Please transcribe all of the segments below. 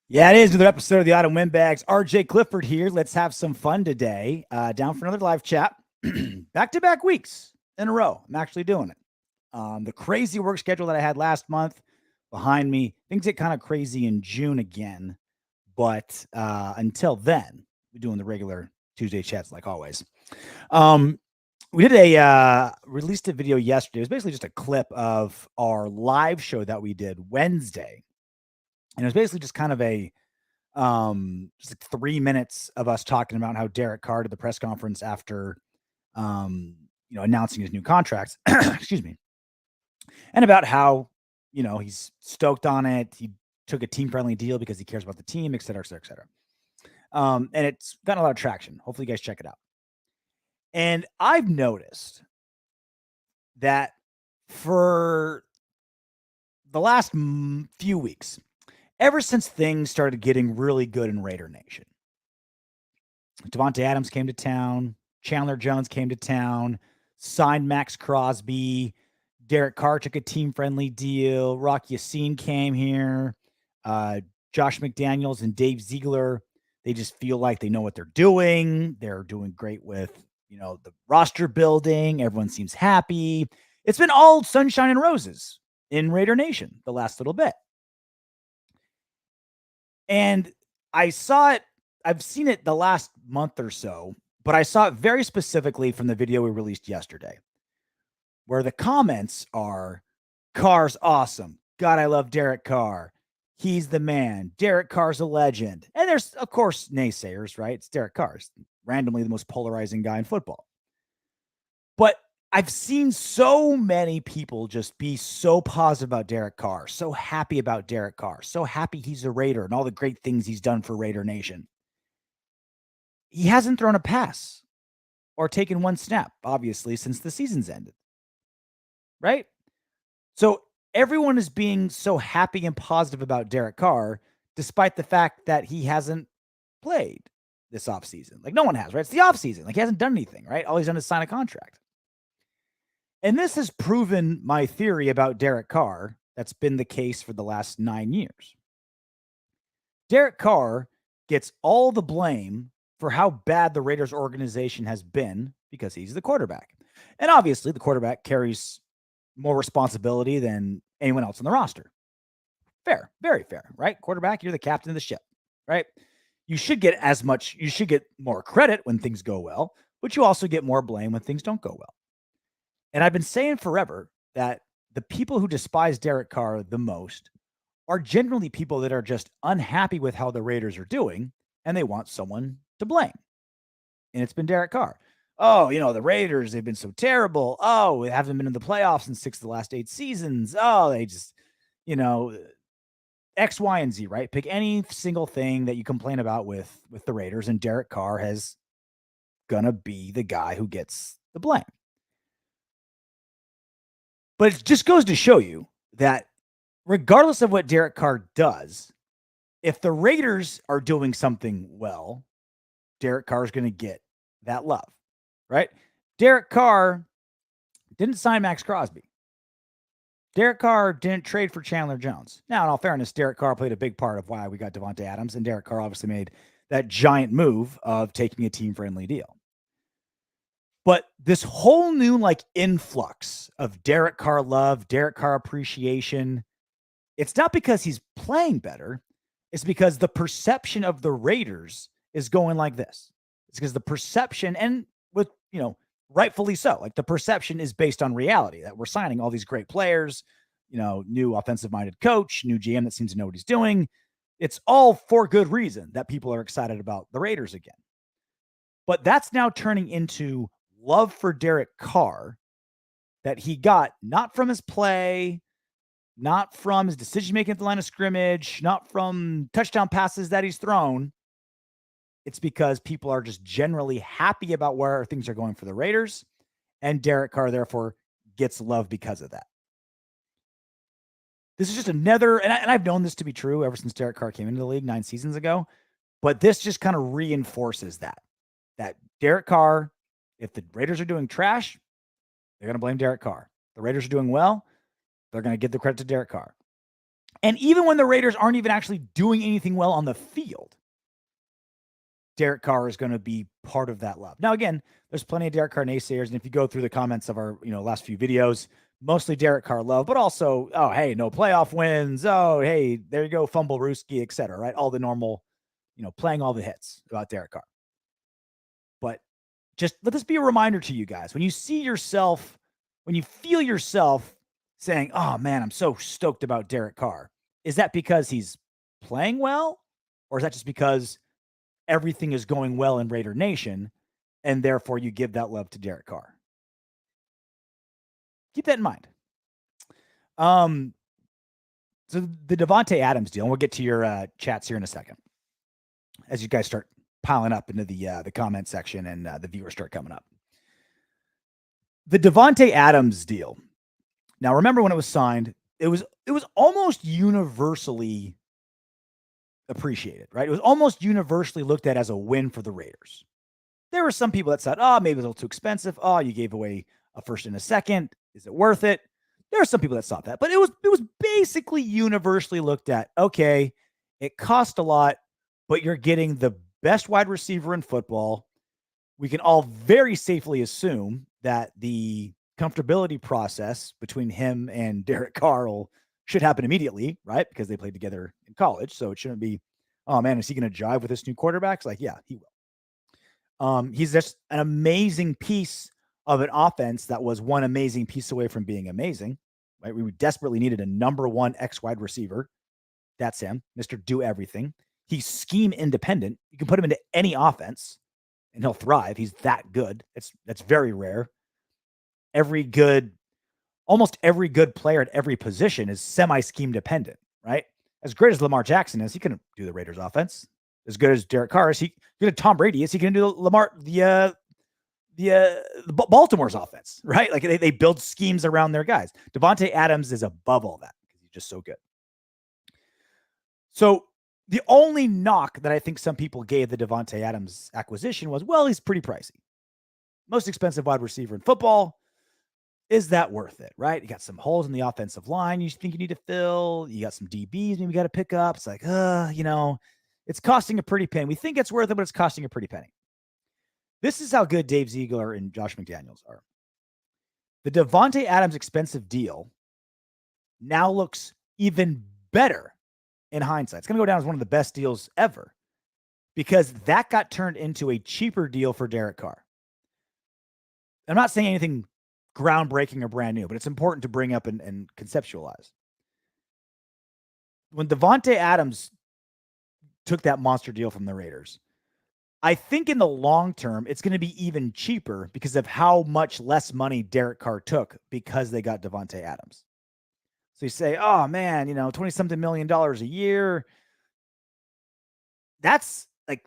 Yeah, it is another episode of the Autumn Windbags. RJ Clifford here. Let's have some fun today. Down for another live chat. Back-to-back weeks in a row. I'm actually doing it. The crazy work schedule that I had last month behind me. Things get kind of crazy in June again. But until then, we're doing the regular Tuesday chats like always. Um, we did released a video yesterday. It was basically just a clip of our live show that we did Wednesday. And it was basically just kind of just like 3 minutes of us talking about how Derek Carr did the press conference after, announcing his new contracts. Excuse me. And about how, he's stoked on it. He took a team friendly deal because he cares about the team, et cetera, et cetera, et cetera. And it's gotten a lot of traction. Hopefully you guys check it out. And I've noticed that for the last few weeks, ever since things started getting really good in Raider Nation, Davante Adams came to town. Chandler Jones came to town, signed Max Crosby. Derek Carr took a team-friendly deal. Rock Yassin came here. Josh McDaniels and Dave Ziegler, they just feel like they know what they're doing. They're doing great with, the roster building. Everyone seems happy. It's been all sunshine and roses in Raider Nation the last little bit. And I saw it, I've seen it the last month or so, but I saw it very specifically from the video we released yesterday, where the comments are, Carr's awesome. God, I love Derek Carr. He's the man. Derek Carr's a legend. And there's, of course, naysayers, right? It's Derek Carr, randomly the most polarizing guy in football. But I've seen so many people just be so positive about Derek Carr, so happy about Derek Carr, so happy he's a Raider and all the great things he's done for Raider Nation. He hasn't thrown a pass or taken one snap, obviously, since the season's ended. Right? So everyone is being so happy and positive about Derek Carr, despite the fact that he hasn't played this offseason. Like, no one has, right? It's the offseason. Like, he hasn't done anything, right? All he's done is sign a contract. And this has proven my theory about Derek Carr that's been the case for the last 9 years. Derek Carr gets all the blame for how bad the Raiders organization has been because he's the quarterback. And obviously, the quarterback carries more responsibility than anyone else on the roster. Fair, very fair, right? Quarterback, you're the captain of the ship, right? You should get more credit when things go well, but you also get more blame when things don't go well. And I've been saying forever that the people who despise Derek Carr the most are generally people that are just unhappy with how the Raiders are doing, and they want someone to blame. And it's been Derek Carr. Oh, the Raiders, they've been so terrible. Oh, they haven't been in the playoffs in 6 of the last 8 seasons. Oh, they just, X, Y, and Z, right? Pick any single thing that you complain about with the Raiders, and Derek Carr has gonna be the guy who gets the blame. But it just goes to show you that regardless of what Derek Carr does, if the Raiders are doing something well, Derek Carr is going to get that love, right? Derek Carr didn't sign Max Crosby. Derek Carr didn't trade for Chandler Jones. Now, in all fairness, Derek Carr played a big part of why we got Davante Adams, and Derek Carr obviously made that giant move of taking a team-friendly deal. But this whole new influx of Derek Carr love, Derek Carr appreciation, it's not because he's playing better. It's because the perception of the Raiders is going like this. It's because the perception, and with, rightfully so, like the perception is based on reality that we're signing all these great players, new offensive minded coach, new GM that seems to know what he's doing. It's all for good reason that people are excited about the Raiders again. But that's now turning into love for Derek Carr that he got not from his play, not from his decision-making at the line of scrimmage, not from touchdown passes that he's thrown. It's because people are just generally happy about where things are going for the Raiders, and Derek Carr, therefore, gets love because of that. This is just another, and I've known this to be true ever since Derek Carr came into the league 9 seasons ago, but this just kind of reinforces that Derek Carr, if the Raiders are doing trash, they're going to blame Derek Carr. The Raiders are doing well, they're going to give the credit to Derek Carr. And even when the Raiders aren't even actually doing anything well on the field, Derek Carr is going to be part of that love. Now, again, there's plenty of Derek Carr naysayers. And if you go through the comments of our last few videos, mostly Derek Carr love, but also, oh, hey, no playoff wins. Oh, hey, there you go, fumble Ruski, et cetera, right? All the normal, playing all the hits about Derek Carr. But just let this be a reminder to you guys. When you see yourself, when you feel yourself saying, oh, man, I'm so stoked about Derek Carr, is that because he's playing well? Or is that just because everything is going well in Raider Nation, and therefore you give that love to Derek Carr? Keep that in mind. So the Davante Adams deal, and we'll get to your chats here in a second, as you guys start piling up into the comment section and the viewers start coming up. The Davante Adams deal. Now, remember when it was signed, it was almost universally appreciated, right? It was almost universally looked at as a win for the Raiders. There were some people that said, oh, maybe it was a little too expensive. Oh, you gave away a first and a second. Is it worth it? There are some people that thought that, but it was basically universally looked at. Okay, it cost a lot, but you're getting the best wide receiver in football. We can all very safely assume that the comfortability process between him and Derek Carr should happen immediately, right? Because they played together in college. So it shouldn't be, oh man, is he going to jive with this new quarterback? It's like, yeah, he will. He's just an amazing piece of an offense that was one amazing piece away from being amazing, right? We desperately needed a number one X wide receiver. That's him, Mr. Do Everything. He's scheme independent. You can put him into any offense and he'll thrive. He's that good. That's very rare. Almost every good player at every position is semi-scheme dependent, right? As great as Lamar Jackson is, he couldn't do the Raiders offense. As good as Derek Carr is, good as Tom Brady is, he can do the Baltimore's offense, right? Like they build schemes around their guys. Davante Adams is above all that because he's just so good. So the only knock that I think some people gave the Davante Adams acquisition was, well, he's pretty pricey. Most expensive wide receiver in football. Is that worth it, right? You got some holes in the offensive line you think you need to fill. You got some DBs maybe you got to pick up. It's like, it's costing a pretty penny. We think it's worth it, but it's costing a pretty penny. This is how good Dave Ziegler and Josh McDaniels are. The Davante Adams expensive deal now looks even better in hindsight. It's going to go down as one of the best deals ever because that got turned into a cheaper deal for Derek Carr. I'm not saying anything groundbreaking or brand new, but it's important to bring up and conceptualize. When Davante Adams took that monster deal from the Raiders, I think in the long term, it's going to be even cheaper because of how much less money Derek Carr took because they got Davante Adams. So you say, oh man, $20-something million a year. That's like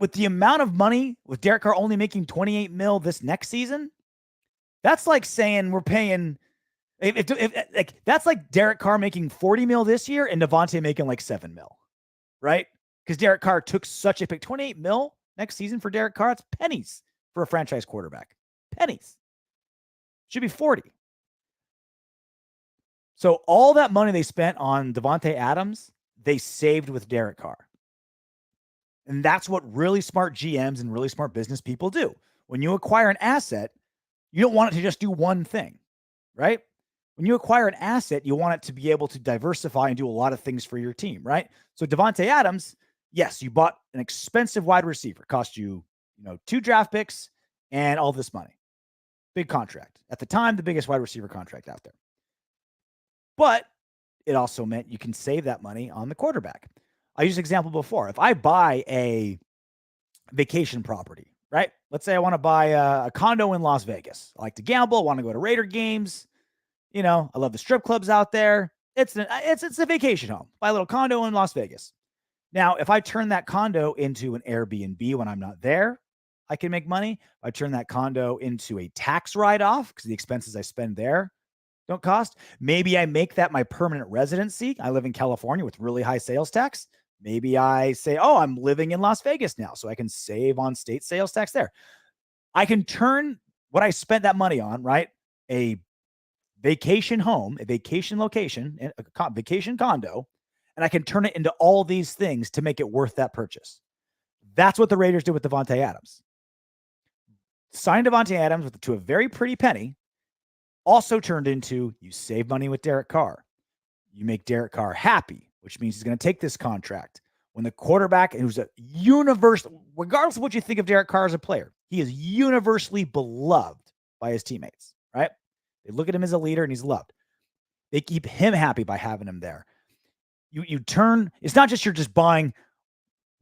with the amount of money with Derek Carr only making $28 million this next season. That's like saying we're paying if that's like Derek Carr making $40 million this year and Davante making like $7 million, right? Because Derek Carr took such a pick. $28 million next season for Derek Carr. It's pennies for a franchise quarterback. Pennies. Should be 40. So all that money they spent on Davante Adams, they saved with Derek Carr. And that's what really smart GMs and really smart business people do. When you acquire an asset, you don't want it to just do one thing, right? When you acquire an asset, you want it to be able to diversify and do a lot of things for your team, right? So Davante Adams, yes, you bought an expensive wide receiver, cost you, 2 draft picks and all this money. Big contract. At the time, the biggest wide receiver contract out there. But it also meant you can save that money on the quarterback. I used an example before. If I buy a vacation property, right? Let's say I want to buy a condo in Las Vegas. I like to gamble. I want to go to Raider games. I love the strip clubs out there. It's a vacation home. Buy a little condo in Las Vegas. Now, if I turn that condo into an Airbnb when I'm not there, I can make money. If I turn that condo into a tax write-off because the expenses I spend there don't cost. Maybe I make that my permanent residency. I live in California with really high sales tax. Maybe I say, oh, I'm living in Las Vegas now, so I can save on state sales tax there. I can turn what I spent that money on, right? A vacation home, a vacation location, a vacation condo and I can turn it into all these things to make it worth that purchase. That's what the Raiders did with Davante Adams. Signed Davante Adams to a very pretty penny, also turned into you save money with Derek Carr. You make Derek Carr happy, which means he's going to take this contract. When the quarterback, who's a universal, regardless of what you think of Derek Carr as a player, he is universally beloved by his teammates, right? They look at him as a leader and he's loved. They keep him happy by having him there. You turn, it's not just you're just buying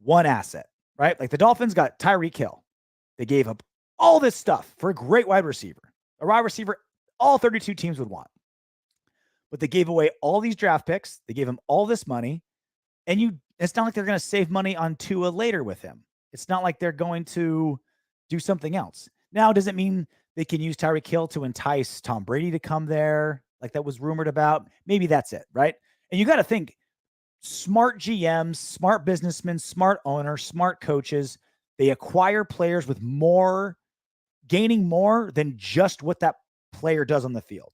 one asset, right? Like the Dolphins got Tyreek Hill. They gave up all this stuff for a great wide receiver, a wide receiver all 32 teams would want. But they gave away all these draft picks. They gave him all this money. And it's not like they're going to save money on Tua later with him. It's not like they're going to do something else. Now, does it mean they can use Tyreek Hill to entice Tom Brady to come there, like that was rumored about? Maybe that's it, right? And you got to think, smart GMs, smart businessmen, smart owners, smart coaches, they acquire players with gaining more than just what that player does on the field,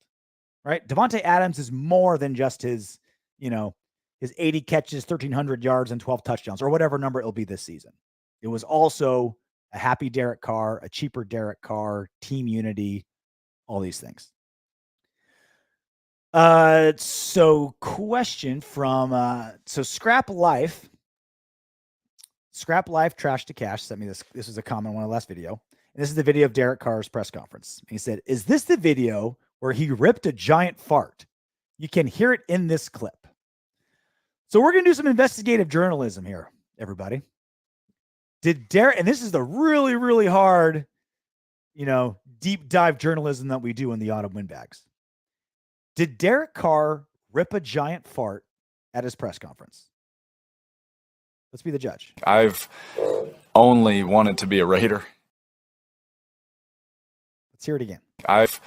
right? Davante Adams is more than just his 80 catches, 1,300 yards, and 12 touchdowns, or whatever number it'll be this season. It was also a happy Derek Carr, a cheaper Derek Carr, team unity, all these things. So question from Scrap Life Trash to Cash sent me this. This was a comment on the last video. And this is the video of Derek Carr's press conference. He said, "Is this the video where he ripped a giant fart? You can hear it in this clip." So we're going to do some investigative journalism here, everybody. Did Derek, and this is the really, really hard, deep dive journalism that we do in the Autumn Windbags. Did Derek Carr rip a giant fart at his press conference? Let's be the judge. I've only wanted to be a Raider. Let's hear it again. I've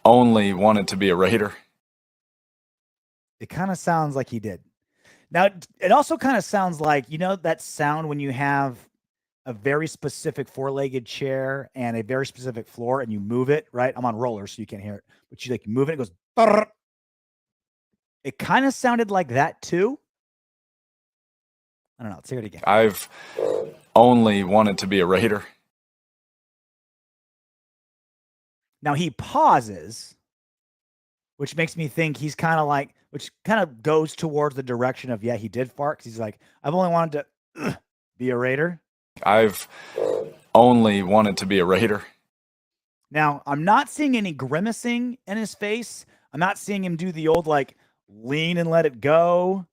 only wanted to be a Raider. It kind of sounds like he did. Now, it also kind of sounds like, that sound when you have a very specific four-legged chair and a very specific floor and you move it, right? I'm on rollers, so you can't hear it. But you move it, it goes, brrr. It kind of sounded like that too. I don't know. Let's hear it again. I've only wanted to be a Raider. Now he pauses, which makes me think he's kind of like, which kind of goes towards the direction of, yeah, he did fart. Cause he's like, I've only wanted to be a Raider. I've only wanted to be a Raider. Now, I'm not seeing any grimacing in his face. I'm not seeing him do the old, lean and let it go.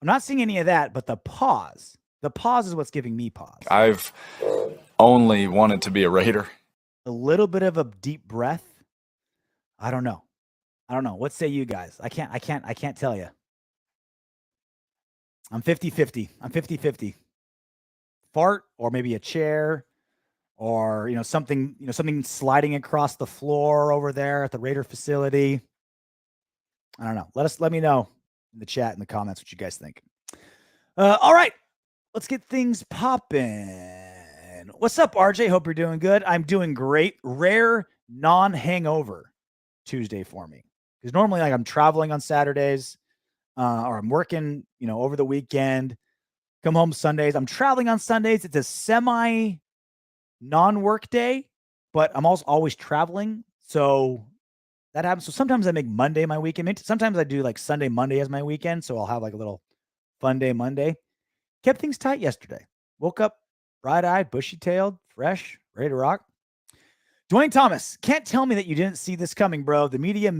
I'm not seeing any of that, but the pause is what's giving me pause. I've only wanted to be a Raider. A little bit of a deep breath. I don't know. What say you guys? I can't tell you. I'm 50-50. Fart, or maybe a chair, or something sliding across the floor over there at the Raider facility. I don't know. Let me know in the chat, in the comments, what you guys think. All right, let's get things popping. What's up, RJ? Hope you're doing good. I'm doing great. Rare non-hangover Tuesday for me, because normally I'm traveling on Saturdays, or I'm working, over the weekend. Come home Sundays. I'm traveling on Sundays. It's a semi non-work day, but I'm also always traveling. So that happens. So sometimes I make Monday my weekend. Sometimes I do Sunday, Monday as my weekend. So I'll have a little fun day Monday. Kept things tight yesterday. Woke up bright-eyed, bushy-tailed, fresh, ready to rock. Dwayne Thomas, can't tell me that you didn't see this coming, bro. The media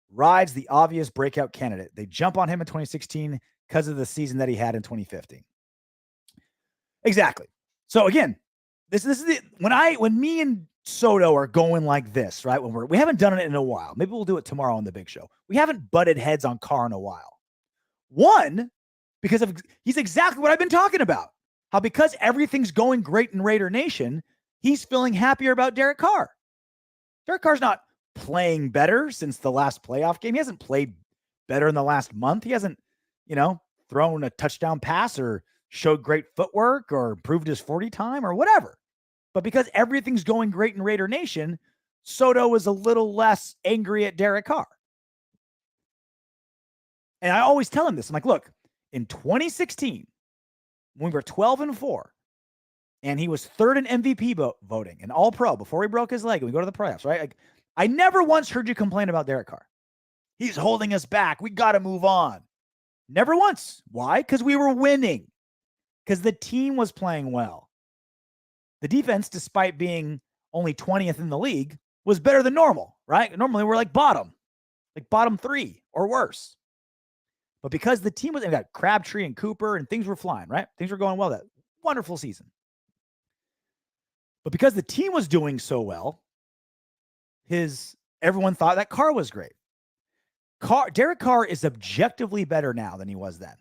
rides the obvious breakout candidate. They jump on him in 2016 because of the season that he had in 2015. Exactly. So again, this is when me and Soto are going like this, right? When we haven't done it in a while. Maybe we'll do it tomorrow on the big show. We haven't butted heads on Carr in a while. One, because he's exactly what I've been talking about. How because everything's going great in Raider Nation, he's feeling happier about Derek Carr. Derek Carr's not playing better since the last playoff game. He hasn't played better in the last month. He hasn't, thrown a touchdown pass or showed great footwork or improved his 40 time or whatever. But because everything's going great in Raider Nation, Soto is a little less angry at Derek Carr. And I always tell him this. I'm like, look, in 2016, when we were 12-4, and he was third in MVP voting and all pro before he broke his leg and we go to the playoffs, right? Like, I never once heard you complain about Derek Carr. He's holding us back. We got to move on. Never once. Why? Because we were winning. Because the team was playing well. The defense, despite being only 20th in the league, was better than normal, right? Normally we're like bottom 3 or worse. But because the team was, they got Crabtree and Cooper and things were flying, right? Things were going well. That wonderful season. But because the team was doing so well, everyone thought that Carr was great. Derek Carr is objectively better now than he was then.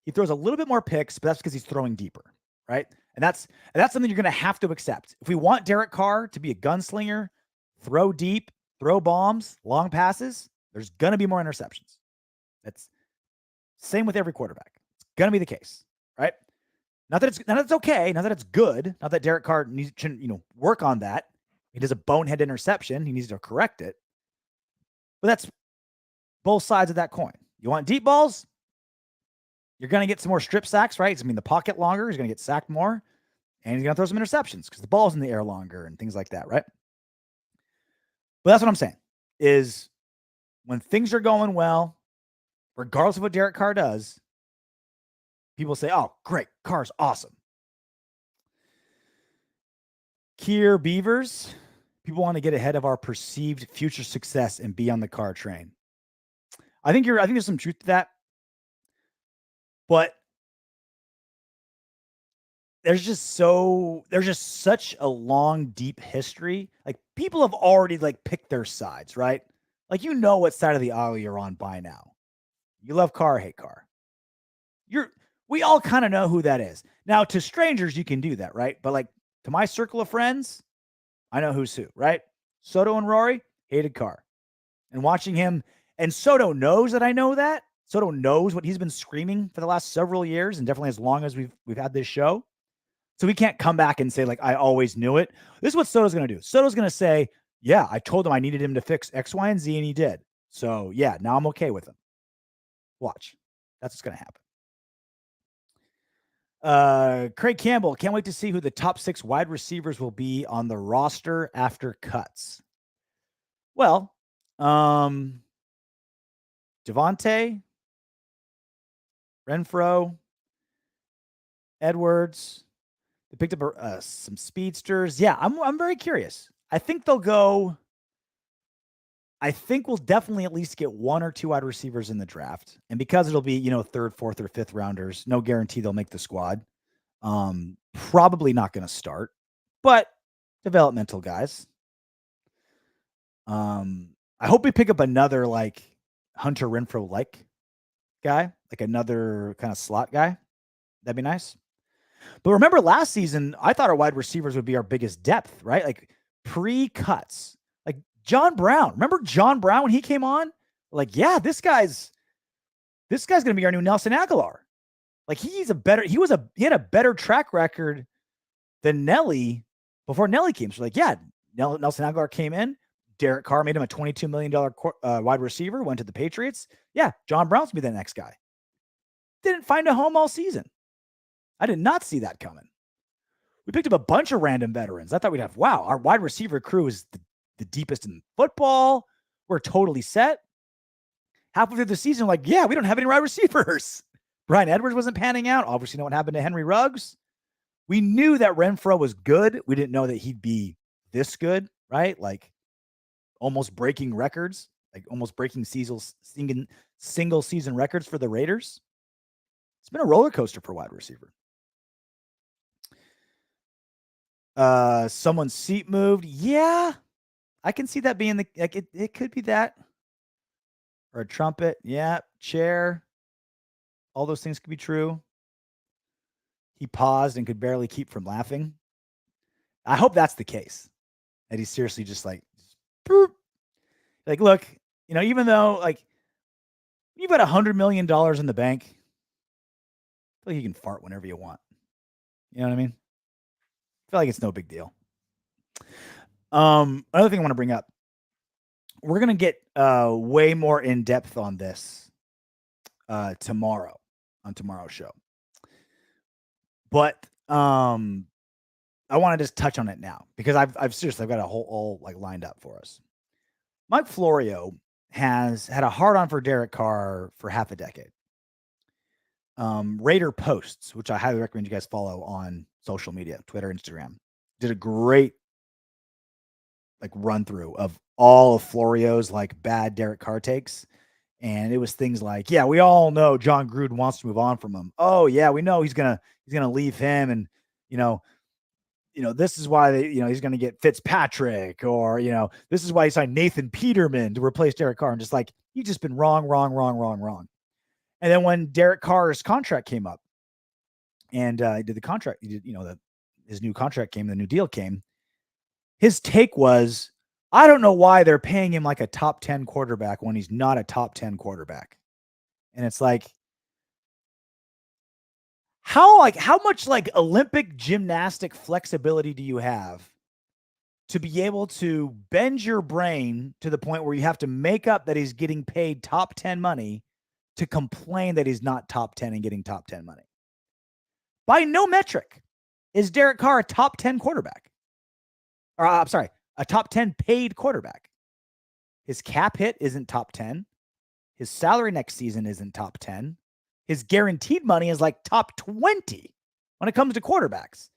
He throws a little bit more picks, but that's because he's throwing deeper, right? And that's something you're going to have to accept. If we want Derek Carr to be a gunslinger, throw deep, throw bombs, long passes, there's going to be more interceptions. That's same with every quarterback. It's going to be the case, right? Not that it's okay, not that it's good, not that Derek Carr needs to, work on that. He does a bonehead interception. He needs to correct it. But that's both sides of that coin. You want deep balls? You're going to get some more strip sacks, right? He's going to be in the pocket longer. He's going to get sacked more. And he's going to throw some interceptions because the ball's in the air longer and things like that, right? But that's what I'm saying is when things are going well, regardless of what Derek Carr does, people say, oh, great, Carr's awesome. Kier Beavers, people want to get ahead of our perceived future success and be on the Carr train. I think there's some truth to that. But there's just such a long, deep history. Like people have already picked their sides, right? Like what side of the aisle you're on by now. You love Carr, hate Carr. We all kind of know who that is. Now, to strangers, you can do that, right? But to my circle of friends, I know who's who, right? Soto and Rory hated Carr. And watching him, and Soto knows that I know that. Soto knows what he's been screaming for the last several years, and definitely as long as we've had this show. So we can't come back and say, I always knew it. This is what Soto's going to do. Soto's going to say, yeah, I told him I needed him to fix X, Y, and Z, and he did. So, yeah, now I'm okay with him. Watch. That's what's going to happen. Craig Campbell, can't wait to see who the top 6 wide receivers will be on the roster after cuts. Well, Davante, Renfro, Edwards. They picked up some speedsters. Yeah, I'm very curious. I think we'll definitely at least get 1 or 2 wide receivers in the draft. And because it'll be, 3rd, 4th, or 5th rounders, no guarantee they'll make the squad. Probably not going to start, but developmental guys. I hope we pick up another Hunter Renfro guy, another kind of slot guy. That'd be nice. But remember last season, I thought our wide receivers would be our biggest depth, right? Pre-cuts. John Brown. Remember John Brown when he came on? Yeah, this guy's going to be our new Nelson Aguilar. He had a better track record than Nelly before Nelly came. So Nelson Aguilar came in. Derek Carr made him a $22 million wide receiver, went to the Patriots. Yeah, John Brown's going to be the next guy. Didn't find a home all season. I did not see that coming. We picked up a bunch of random veterans. I thought we'd have, wow, our wide receiver crew is the deepest in football. We're totally set. Halfway through the season, yeah, we don't have any wide receivers. Brian Edwards wasn't panning out. Obviously, know what happened to Henry Ruggs. We knew that Renfro was good. We didn't know that he'd be this good, right? Almost breaking records, almost breaking single season records for the Raiders. It's been a roller coaster for wide receiver. Someone's seat moved. Yeah, I can see that being it could be that. Or a trumpet. Yeah, chair. All those things could be true. He paused and could barely keep from laughing. I hope that's the case. That he's seriously just boop. Look, even though you've got $100 million in the bank, I feel like you can fart whenever you want. You know what I mean? I feel like it's no big deal. Another thing I want to bring up. We're going to get way more in depth on this tomorrow on tomorrow's show. But I want to just touch on it now because I've got a whole all like lined up for us. Mike Florio has had a hard on for Derek Carr for half a decade. Raider Posts, which I highly recommend you guys follow on social media, Twitter, Instagram, did a great like run through of all of Florio's like bad Derek Carr takes. And it was things like, yeah, we all know John Gruden wants to move on from him. Oh yeah, we know he's gonna leave him, and you know, this is why he's gonna get Fitzpatrick, or this is why he signed Nathan Peterman to replace Derek Carr, and just like you've just been wrong. And then when Derek Carr's contract came up, and he did the contract, his new contract came, the new deal came. His take was, I don't know why they're paying him like a top 10 quarterback when he's not a top 10 quarterback. And it's like, how much like Olympic gymnastic flexibility do you have to be able to bend your brain to the point where you have to make up that he's getting paid top 10 money to complain that he's not top 10 and getting top 10 money? By no metric is Derek Carr a top 10 quarterback. Or I'm sorry, a top 10 paid quarterback. His cap hit isn't top 10. His salary next season isn't top 10. His guaranteed money is like top 20 when it comes to quarterbacks.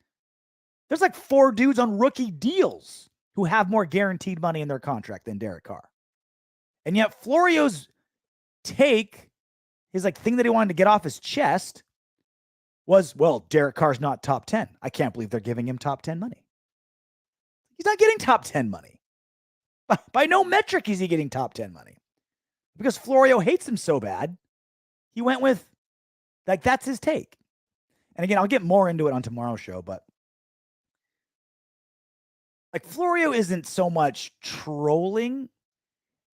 There's like 4 dudes on rookie deals who have more guaranteed money in their contract than Derek Carr. And yet Florio's take, his like thing that he wanted to get off his chest was, well, Derek Carr's not top 10. I can't believe they're giving him top 10 money. He's not getting top 10 money. By no metric is he getting top 10 money. Because Florio hates him so bad, he went with, like, that's his take. And again, I'll get more into it on tomorrow's show, but like Florio isn't so much trolling.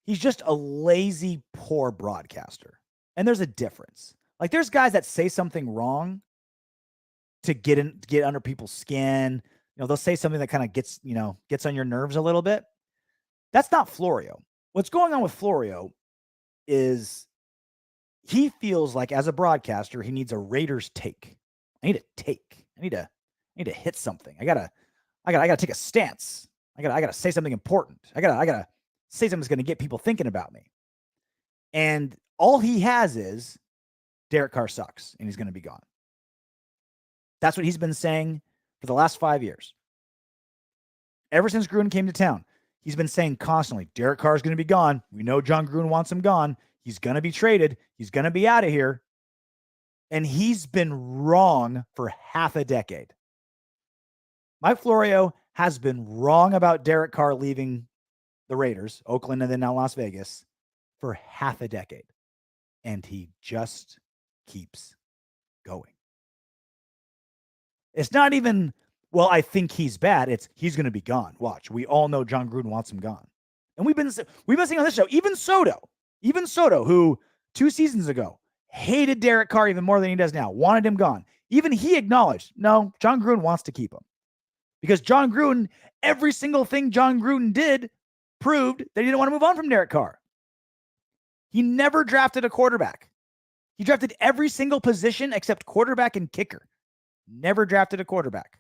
He's just a lazy, poor broadcaster. And there's a difference. Like there's guys that say something wrong to get under people's skin. They'll say something that kind of gets on your nerves a little bit. That's not Florio. What's going on with Florio is he feels like as a broadcaster, he needs a Raiders take. I need a take. I need to hit something. I gotta take a stance. I gotta say something important. I gotta say something that's gonna get people thinking about me. And all he has is Derek Carr sucks and he's gonna be gone. That's what he's been saying for the last 5 years. Ever since Gruden came to town, he's been saying constantly, Derek Carr is going to be gone. We know John Gruden wants him gone. He's going to be traded. He's going to be out of here. And he's been wrong for half a decade. Mike Florio has been wrong about Derek Carr leaving the Raiders, Oakland, and then now Las Vegas for half a decade. And he just keeps going. It's not even, well, I think he's bad. It's he's going to be gone. Watch. We all know John Gruden wants him gone. And we've been saying on this show, even Soto, who 2 seasons ago hated Derek Carr even more than he does now, wanted him gone. Even he acknowledged, no, John Gruden wants to keep him. Because John Gruden, every single thing John Gruden did proved that he didn't want to move on from Derek Carr. He never drafted a quarterback. He drafted every single position except quarterback and kicker. Never drafted a quarterback.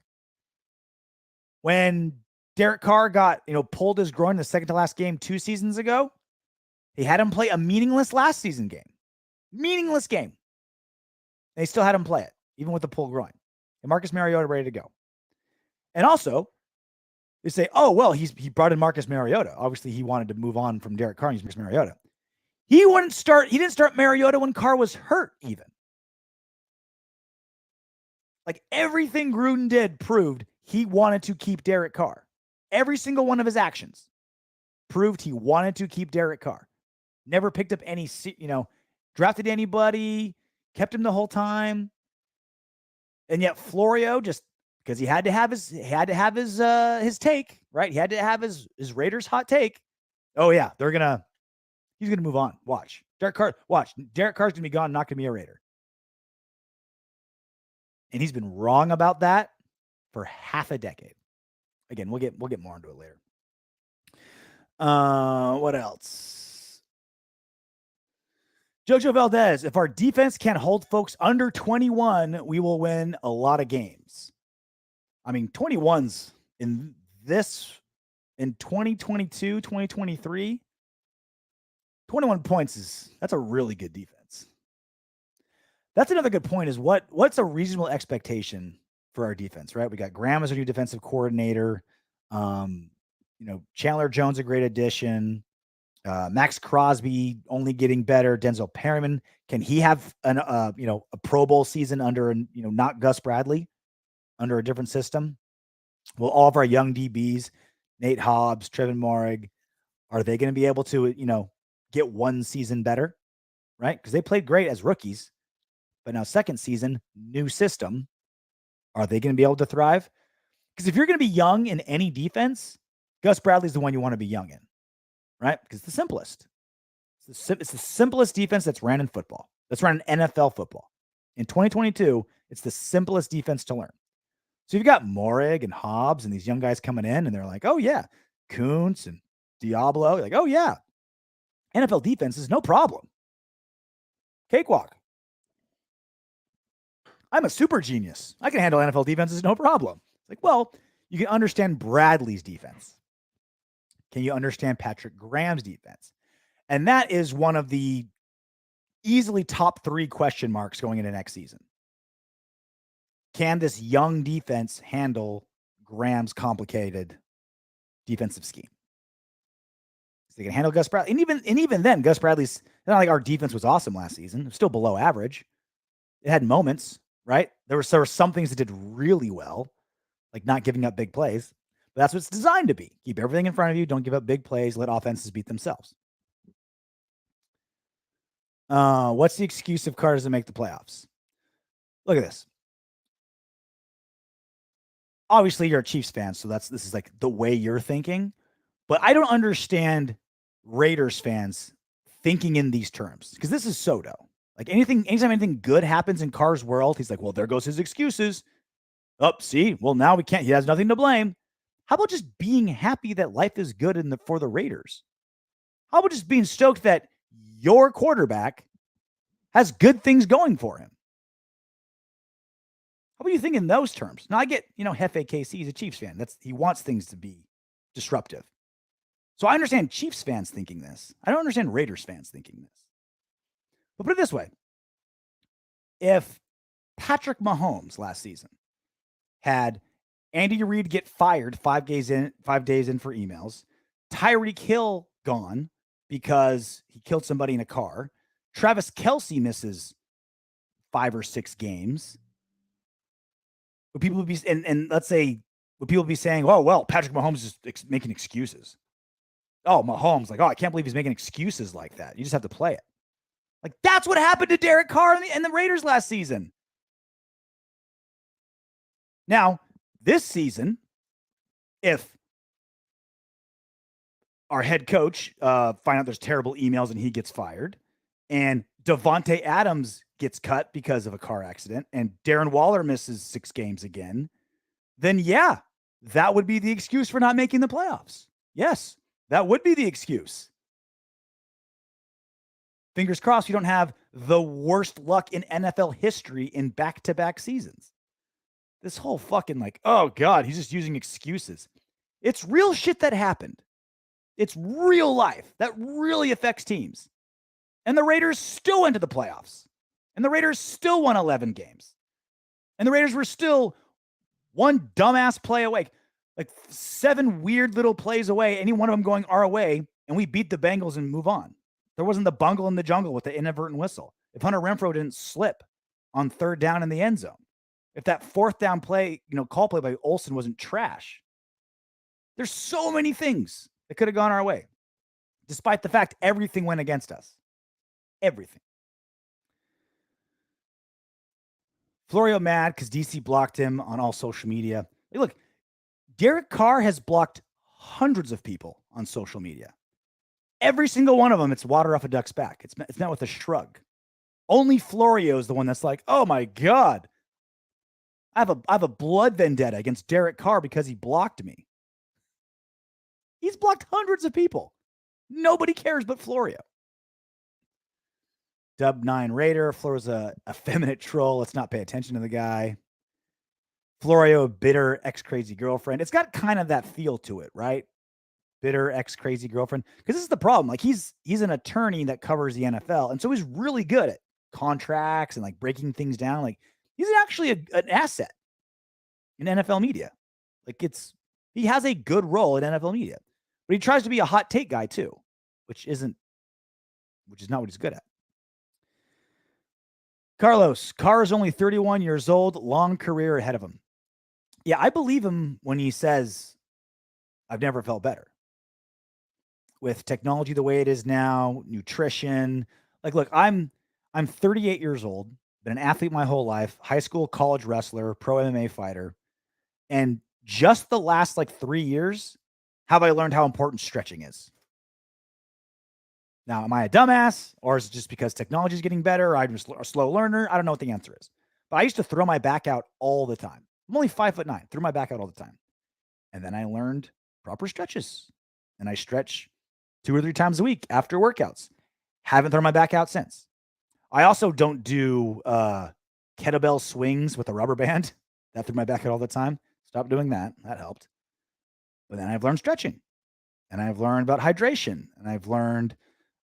When Derek Carr got, pulled his groin in the second to last game 2 seasons ago, he had him play a meaningless last season game. Meaningless game. And they still had him play it, even with the pulled groin. And Marcus Mariota ready to go. And also, they say, oh, well, he brought in Marcus Mariota. Obviously, he wanted to move on from Derek Carr and use Marcus Mariota. He didn't start Mariota when Carr was hurt, even. Like everything Gruden did proved he wanted to keep Derek Carr. Every single one of his actions proved he wanted to keep Derek Carr. Never picked up any, drafted anybody, kept him the whole time. And yet Florio, just because he had to have his take, right? He had to have his Raiders hot take. Oh yeah, he's gonna move on. Watch. Derek Carr's gonna be gone, not gonna be a Raider. And he's been wrong about that for half a decade. Again, we'll get more into it later. What else? Jojo Valdez, if our defense can't hold folks under 21, we will win a lot of games. I mean, 21's in 2022, 2023, 21 points that's a really good defense. That's another good point is what's a reasonable expectation for our defense, right? We got Graham as our new defensive coordinator. Chandler Jones, a great addition. Max Crosby only getting better. Denzel Perryman, can he have a Pro Bowl season under, not Gus Bradley, under a different system? Well, all of our young DBs, Nate Hobbs, Trevin Moehrig, are they going to be able to, get one season better, right? Because they played great as rookies, but now second season, new system. Are they going to be able to thrive? Because if you're going to be young in any defense, Gus Bradley's the one you want to be young in, right? Because it's the simplest. It's the simplest defense that's ran in football. That's ran in NFL football. In 2022, it's the simplest defense to learn. So you've got Moehrig and Hobbs and these young guys coming in, and they're like, oh, yeah, Kuntz and Diablo. You're like, oh, yeah, NFL defense is no problem. Cakewalk. I'm a super genius. I can handle NFL defenses, no problem. It's like, well, you can understand Bradley's defense. Can you understand Patrick Graham's defense? And that is one of the easily top 3 question marks going into next season. Can this young defense handle Graham's complicated defensive scheme? So they can handle Gus Bradley. And even then, Gus Bradley's not like our defense was awesome last season. It was still below average. It had moments, right? There were some things that did really well, like not giving up big plays. But that's what it's designed to be. Keep everything in front of you. Don't give up big plays. Let offenses beat themselves. What's the excuse if Carr doesn't make the playoffs? Look at this. Obviously, you're a Chiefs fan, so this is like the way you're thinking. But I don't understand Raiders fans thinking in these terms, because this is Soto. Like anytime anything good happens in Carr's world, he's like, well, there goes his excuses. Oh, see, well, now we can't. He has nothing to blame. How about just being happy that life is good for the Raiders? How about just being stoked that your quarterback has good things going for him? How about you think in those terms? Now, I get, Hefe KC, he's a Chiefs fan. He wants things to be disruptive. So I understand Chiefs fans thinking this. I don't understand Raiders fans thinking this. But put it this way. If Patrick Mahomes last season had Andy Reid get fired 5 days in for emails, Tyreek Hill gone because he killed somebody in a car, Travis Kelce misses 5 or 6 games, would people be would people be saying, oh, well, Patrick Mahomes is making excuses? Oh, Mahomes, I can't believe he's making excuses like that. You just have to play it. Like, that's what happened to Derek Carr and the Raiders last season. Now, this season, if our head coach find out there's terrible emails and he gets fired, and Davante Adams gets cut because of a car accident, and Darren Waller misses 6 games again, then yeah, that would be the excuse for not making the playoffs. Yes, that would be the excuse. Fingers crossed we don't have the worst luck in NFL history in back-to-back seasons. This whole fucking oh God, he's just using excuses. It's real shit that happened. It's real life that really affects teams. And the Raiders still went to the playoffs. And the Raiders still won 11 games. And the Raiders were still one dumbass play away, 7 weird little plays away, any one of them going our way, and we beat the Bengals and move on. There wasn't the bungle in the jungle with the inadvertent whistle. If Hunter Renfrow didn't slip on 3rd down in the end zone, if that 4th down play, call play by Olsen wasn't trash. There's so many things that could have gone our way, despite the fact everything went against us. Everything. Florio mad because DC blocked him on all social media. Hey, look, Derek Carr has blocked hundreds of people on social media. Every single one of them, it's water off a duck's back. It's met with a shrug. Only Florio is the one that's like, oh my God, I have a blood vendetta against Derek Carr because he blocked me. He's blocked hundreds of people. Nobody cares but Florio. Dub9 Raider. Flora's a effeminate troll. Let's not pay attention to the guy. Florio, bitter ex-crazy girlfriend. It's got kind of that feel to it, right? Bitter ex-crazy girlfriend. Because this is the problem. Like he's an attorney that covers the NFL. And so he's really good at contracts and like breaking things down. Like he's actually an asset in NFL media. Like he has a good role in NFL media. But he tries to be a hot take guy too, which is not what he's good at. Carlos, Carr is only 31 years old, long career ahead of him. Yeah, I believe him when he says, I've never felt better. With technology the way it is now, nutrition. Like, look, I'm 38 years old, been an athlete my whole life, high school, college wrestler, pro MMA fighter. And just the last like 3 years have I learned how important stretching is. Now, am I a dumbass, or is it just because technology is getting better, or I'm just a slow learner? I don't know what the answer is. But I used to throw my back out all the time. I'm only 5'9", threw my back out all the time. And then I learned proper stretches. And I stretch 2 or 3 times a week after workouts. Haven't thrown my back out since. I also don't do kettlebell swings with a rubber band. That threw my back out all the time. Stop doing that. That helped. But then I've learned stretching. And I've learned about hydration. And I've learned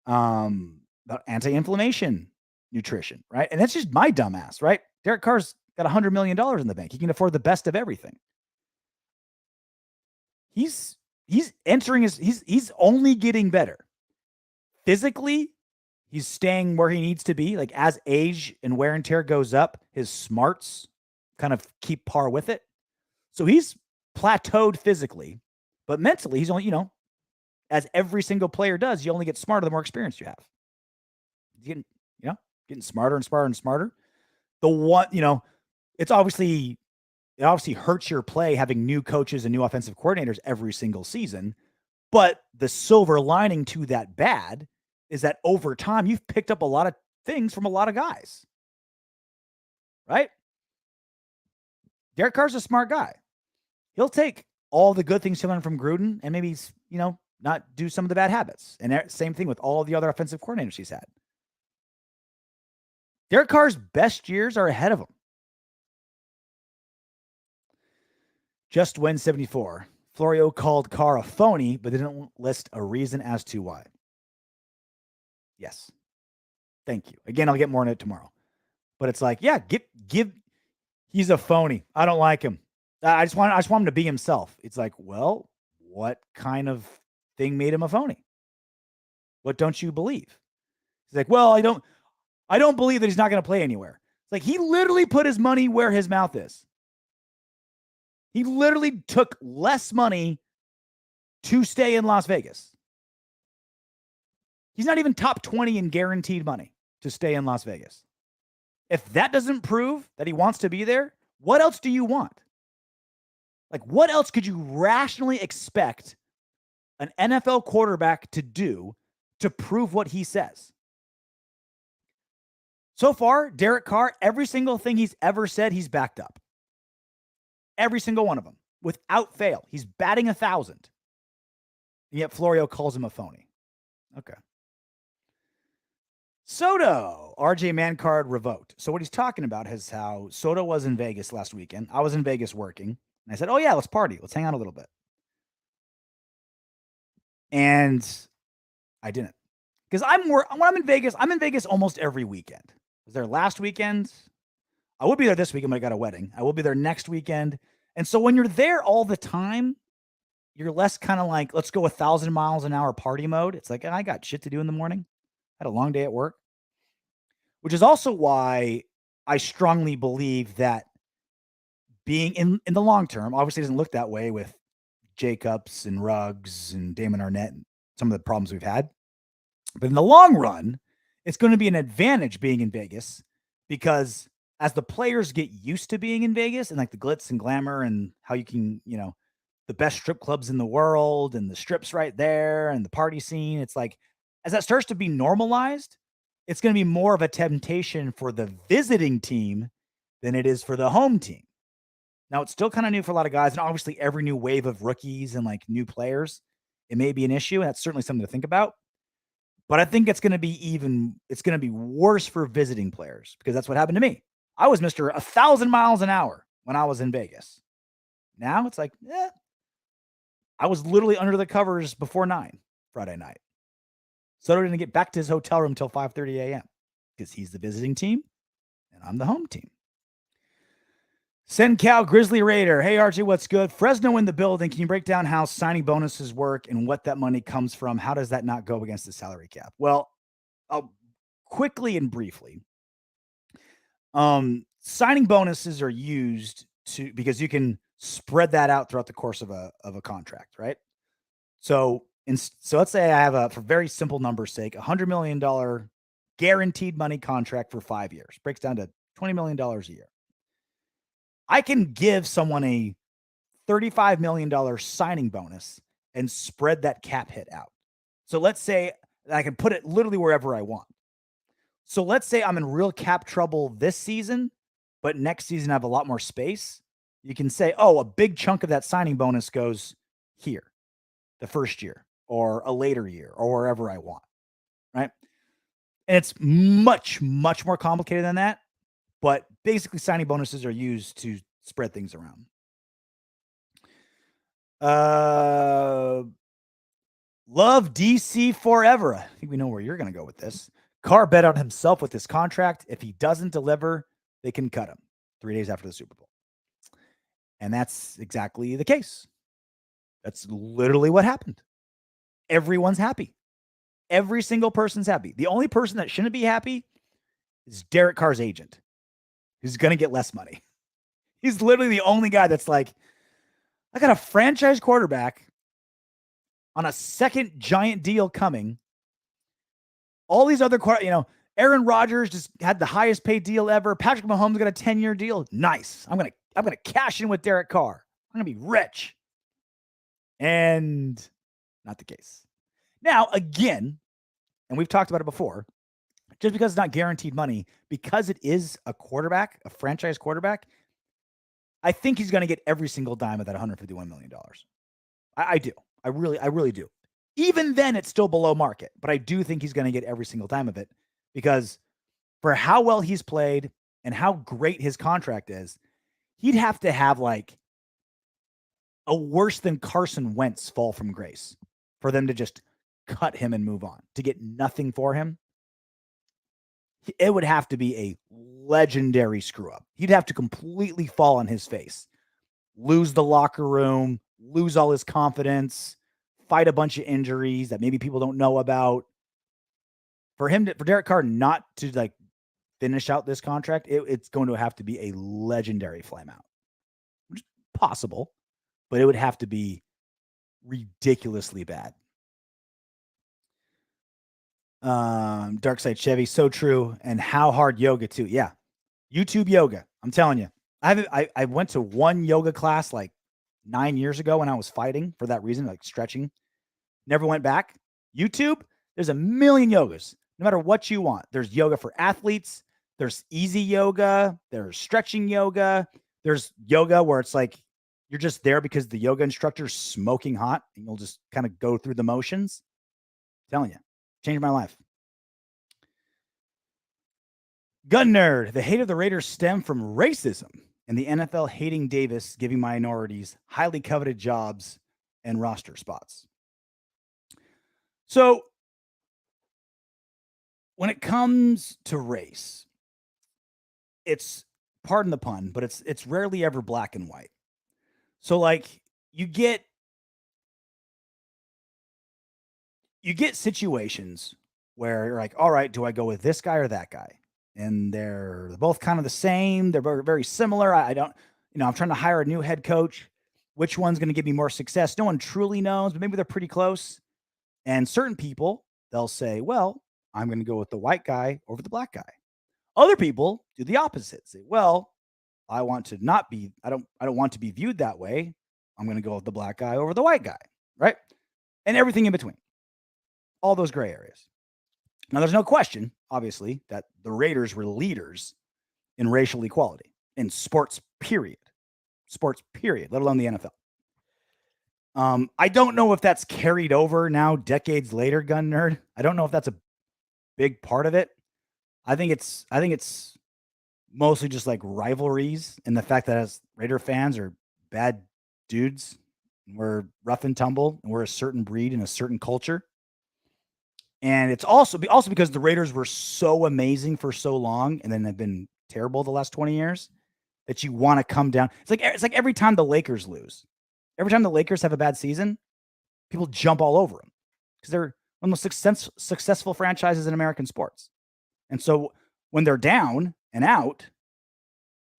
about anti-inflammation nutrition, right? And that's just my dumbass, right? Derek Carr's got $100 million in the bank. He can afford the best of everything. He's entering he's only getting better. Physically, he's staying where he needs to be. Like as age and wear and tear goes up, his smarts kind of keep par with it. So he's plateaued physically, but mentally he's only, as every single player does, you only get smarter the more experience you have. Getting smarter and smarter and smarter. The one, it obviously hurts your play having new coaches and new offensive coordinators every single season. But the silver lining to that bad is that over time, you've picked up a lot of things from a lot of guys. Right? Derek Carr's a smart guy. He'll take all the good things he learned from Gruden and maybe, not do some of the bad habits. And same thing with all the other offensive coordinators he's had. Derek Carr's best years are ahead of him. Just Win 74. Florio called Carr a phony, but didn't list a reason as to why. Yes. Thank you. Again, I'll get more on it tomorrow. But it's like, yeah, he's a phony. I don't like him. I just want him to be himself. It's like, well, what kind of thing made him a phony? What don't you believe? He's like, well, I don't believe that he's not going to play anywhere. It's like he literally put his money where his mouth is. He literally took less money to stay in Las Vegas. He's not even top 20 in guaranteed money to stay in Las Vegas. If that doesn't prove that he wants to be there, what else do you want? Like, what else could you rationally expect an NFL quarterback to do to prove what he says? So far, Derek Carr, every single thing he's ever said, he's backed up. Every single one of them, without fail. He's batting 1,000. And yet Florio calls him a phony. Okay. Soto, RJ Mancard revoked. So what he's talking about is how Soto was in Vegas last weekend. I was in Vegas working. And I said, oh, yeah, let's party. Let's hang out a little bit. And I didn't. Because when I'm in Vegas almost every weekend. I was there last weekend. I will be there this weekend when I got a wedding. I will be there next weekend. And so when you're there all the time, you're less kind of like, let's go 1,000 miles an hour party mode. It's like, I got shit to do in the morning. I had a long day at work. Which is also why I strongly believe that being in the long term, obviously doesn't look that way with Jacobs and Ruggs and Damon Arnett and some of the problems we've had. But in the long run, it's going to be an advantage being in Vegas because as the players get used to being in Vegas and like the glitz and glamour and how you can, the best strip clubs in the world and the strips right there and the party scene, it's like as that starts to be normalized, it's going to be more of a temptation for the visiting team than it is for the home team. Now, it's still kind of new for a lot of guys, and obviously every new wave of rookies and like new players, it may be an issue, and that's certainly something to think about. But I think it's going to be worse for visiting players because that's what happened to me. I was Mr. 1,000 miles an hour when I was in Vegas. Now it's like, I was literally under the covers before 9 Friday night. Soto didn't get back to his hotel room until 5:30 a.m. because he's the visiting team and I'm the home team. Send Cal Grizzly Raider. Hey, Archie, what's good? Fresno in the building. Can you break down how signing bonuses work and what that money comes from? How does that not go against the salary cap? Well, I'll quickly and briefly. Signing bonuses are used because you can spread that out throughout the course of a contract, right? So let's say I have for very simple numbers' sake, $100 million guaranteed money contract for 5 years. Breaks down to $20 million a year. I can give someone a $35 million signing bonus and spread that cap hit out. So let's say I can put it literally wherever I want. So let's say I'm in real cap trouble this season, but next season I have a lot more space. You can say, oh, a big chunk of that signing bonus goes here, the first year, or a later year, or wherever I want, right? And it's much, much more complicated than that. But basically, signing bonuses are used to spread things around. Love DC forever. I think we know where you're going to go with this. Carr bet on himself with this contract. If he doesn't deliver, they can cut him 3 days after the Super Bowl. And that's exactly the case. That's literally what happened. Everyone's happy. Every single person's happy. The only person that shouldn't be happy is Derek Carr's agent, who's going to get less money. He's literally the only guy that's like, I got a franchise quarterback on a second giant deal coming. All these other, Aaron Rodgers just had the highest paid deal ever. Patrick Mahomes got a 10-year deal. Nice. I'm gonna cash in with Derek Carr. I'm gonna be rich. And not the case. Now, again, and we've talked about it before, just because it's not guaranteed money, because it is a quarterback, a franchise quarterback, I think he's going to get every single dime of that $151 million. I do. I really do. Even then, it's still below market, but I do think he's going to get every single dime of it because for how well he's played and how great his contract is, he'd have to have like a worse than Carson Wentz fall from grace for them to just cut him and move on, to get nothing for him. It would have to be a legendary screw up. He'd have to completely fall on his face, lose the locker room, lose all his confidence, fight a bunch of injuries that maybe people don't know about. For Derek Carr not to like finish out this contract, it's going to have to be a legendary flameout. Which is possible, but it would have to be ridiculously bad. Dark Side Chevy, so true. And how hard yoga too. Yeah. YouTube yoga. I'm telling you. I went to one yoga class like 9 years ago when I was fighting for that reason, like stretching. Never went back. YouTube, there's a million yogas. No matter what you want. There's yoga for athletes. There's easy yoga. There's stretching yoga. There's yoga where it's like you're just there because the yoga instructor's smoking hot and you'll just kind of go through the motions. I'm telling you. Changed my life. Gun Nerd. The hate of the Raiders stem from racism and the NFL hating Davis, giving minorities highly coveted jobs and roster spots. So when it comes to race, it's, pardon the pun, but it's rarely ever black and white. So like you get situations where you're like, all right, do I go with this guy or that guy? And they're both kind of the same. They're very, very similar. I don't, I'm trying to hire a new head coach. Which one's going to give me more success? No one truly knows, but maybe they're pretty close. And certain people, they'll say, well, I'm going to go with the white guy over the black guy. Other people do the opposite. Say, well, I want to not be, I don't want to be viewed that way. I'm going to go with the black guy over the white guy. Right. And everything in between. All those gray areas. Now, there's no question, obviously, that the Raiders were leaders in racial equality in sports, period. Sports, period, let alone the NFL. I don't know if that's carried over now, decades later, Gun Nerd. I don't know if that's a big part of it. I think it's mostly just like rivalries and the fact that as Raider fans are bad dudes, we're rough and tumble, and we're a certain breed and a certain culture. And it's also because the Raiders were so amazing for so long, and then they've been terrible the last 20 years that you want to come down. It's like every time the Lakers lose, every time the Lakers have a bad season, people jump all over them because they're one of the most successful franchises in American sports. And so when they're down and out,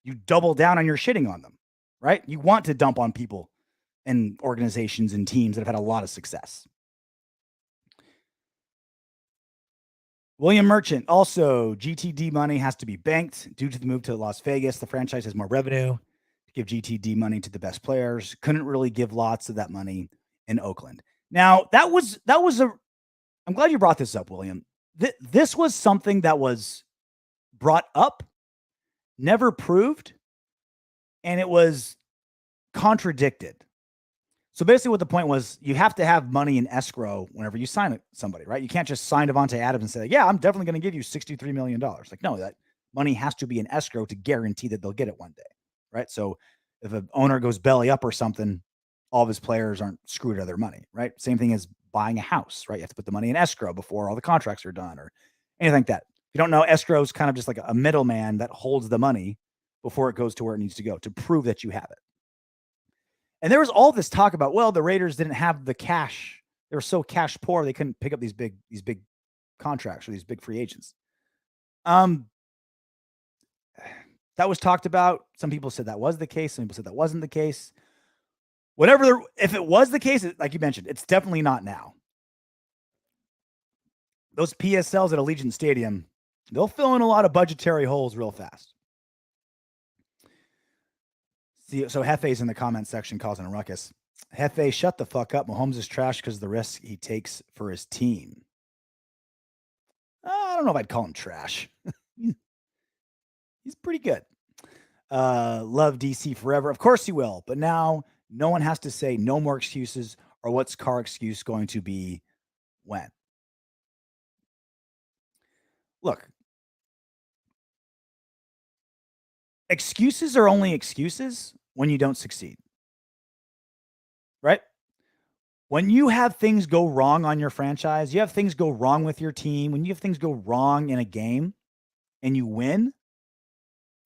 you double down on your shitting on them, right? You want to dump on people and organizations and teams that have had a lot of success. William Merchant, also, GTD money has to be banked due to the move to Las Vegas. The franchise has more revenue to give GTD money to the best players. Couldn't really give lots of that money in Oakland. Now, that was I'm glad you brought this up, William. This was something that was brought up, never proved, and it was contradicted. So basically what the point was, you have to have money in escrow whenever you sign somebody, right? You can't just sign Davante Adams and say, yeah, I'm definitely going to give you $63 million. Like, no, that money has to be in escrow to guarantee that they'll get it one day, right? So if an owner goes belly up or something, all of his players aren't screwed out of their money, right? Same thing as buying a house, right? You have to put the money in escrow before all the contracts are done or anything like that. If you don't know, escrow is kind of just like a middleman that holds the money before it goes to where it needs to go to prove that you have it. And there was all this talk about, well, the Raiders didn't have the cash. They were so cash poor they couldn't pick up these big contracts or these big free agents. That was talked about. Some people said that was the case. Some people said that wasn't the case. If it was the case, like you mentioned, it's definitely not now. Those PSLs at Allegiant Stadium, they'll fill in a lot of budgetary holes real fast. See, so Hefe's in the comment section causing a ruckus. Hefe, shut the fuck up. Mahomes is trash because of the risk he takes for his team. I don't know if I'd call him trash. He's pretty good. Love DC forever. Of course he will. But now no one has to say no more excuses, or what's Carr excuse going to be when? Look, excuses are only excuses when you don't succeed. Right? When you have things go wrong on your franchise, you have things go wrong with your team, when you have things go wrong in a game and you win,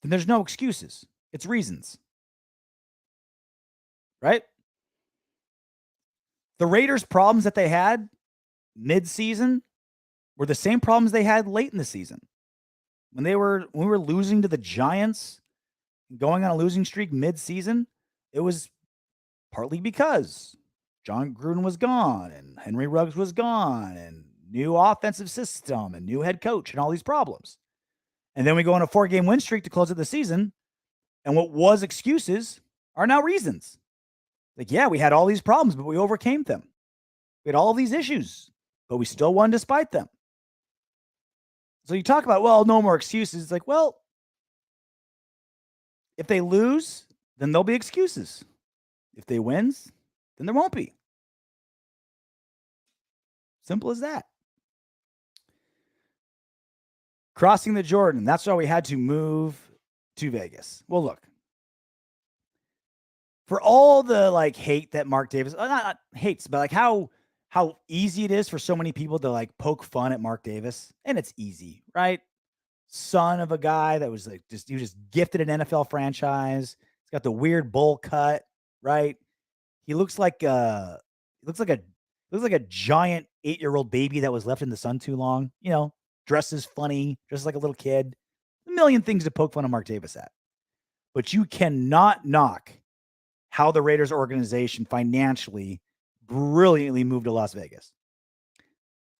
then there's no excuses. It's reasons. Right? The Raiders' problems that they had mid-season were the same problems they had late in the season. When we were losing to the Giants, going on a losing streak mid-season, it was partly because John Gruden was gone and Henry Ruggs was gone and new offensive system and new head coach and all these problems. And then we go on a 4-game win streak to close out the season. And what was excuses are now reasons. Like, yeah, we had all these problems, but we overcame them. We had all these issues, but we still won despite them. So you talk about, well, no more excuses. It's like, well, if they lose, then there'll be excuses. If they wins, then there won't be. Simple as that. Crossing the Jordan. That's why we had to move to Vegas. Well, look. For all the hate that Mark Davis, not hates, but how easy it is for so many people to poke fun at Mark Davis, and it's easy, right? Son of a guy that was he was just gifted an NFL franchise. He's got the weird bowl cut, right? He looks like a giant 8-year-old baby that was left in the sun too long. Dresses funny, dresses like a little kid. A million things to poke fun of Mark Davis at, but you cannot knock how the Raiders organization financially brilliantly moved to Las Vegas.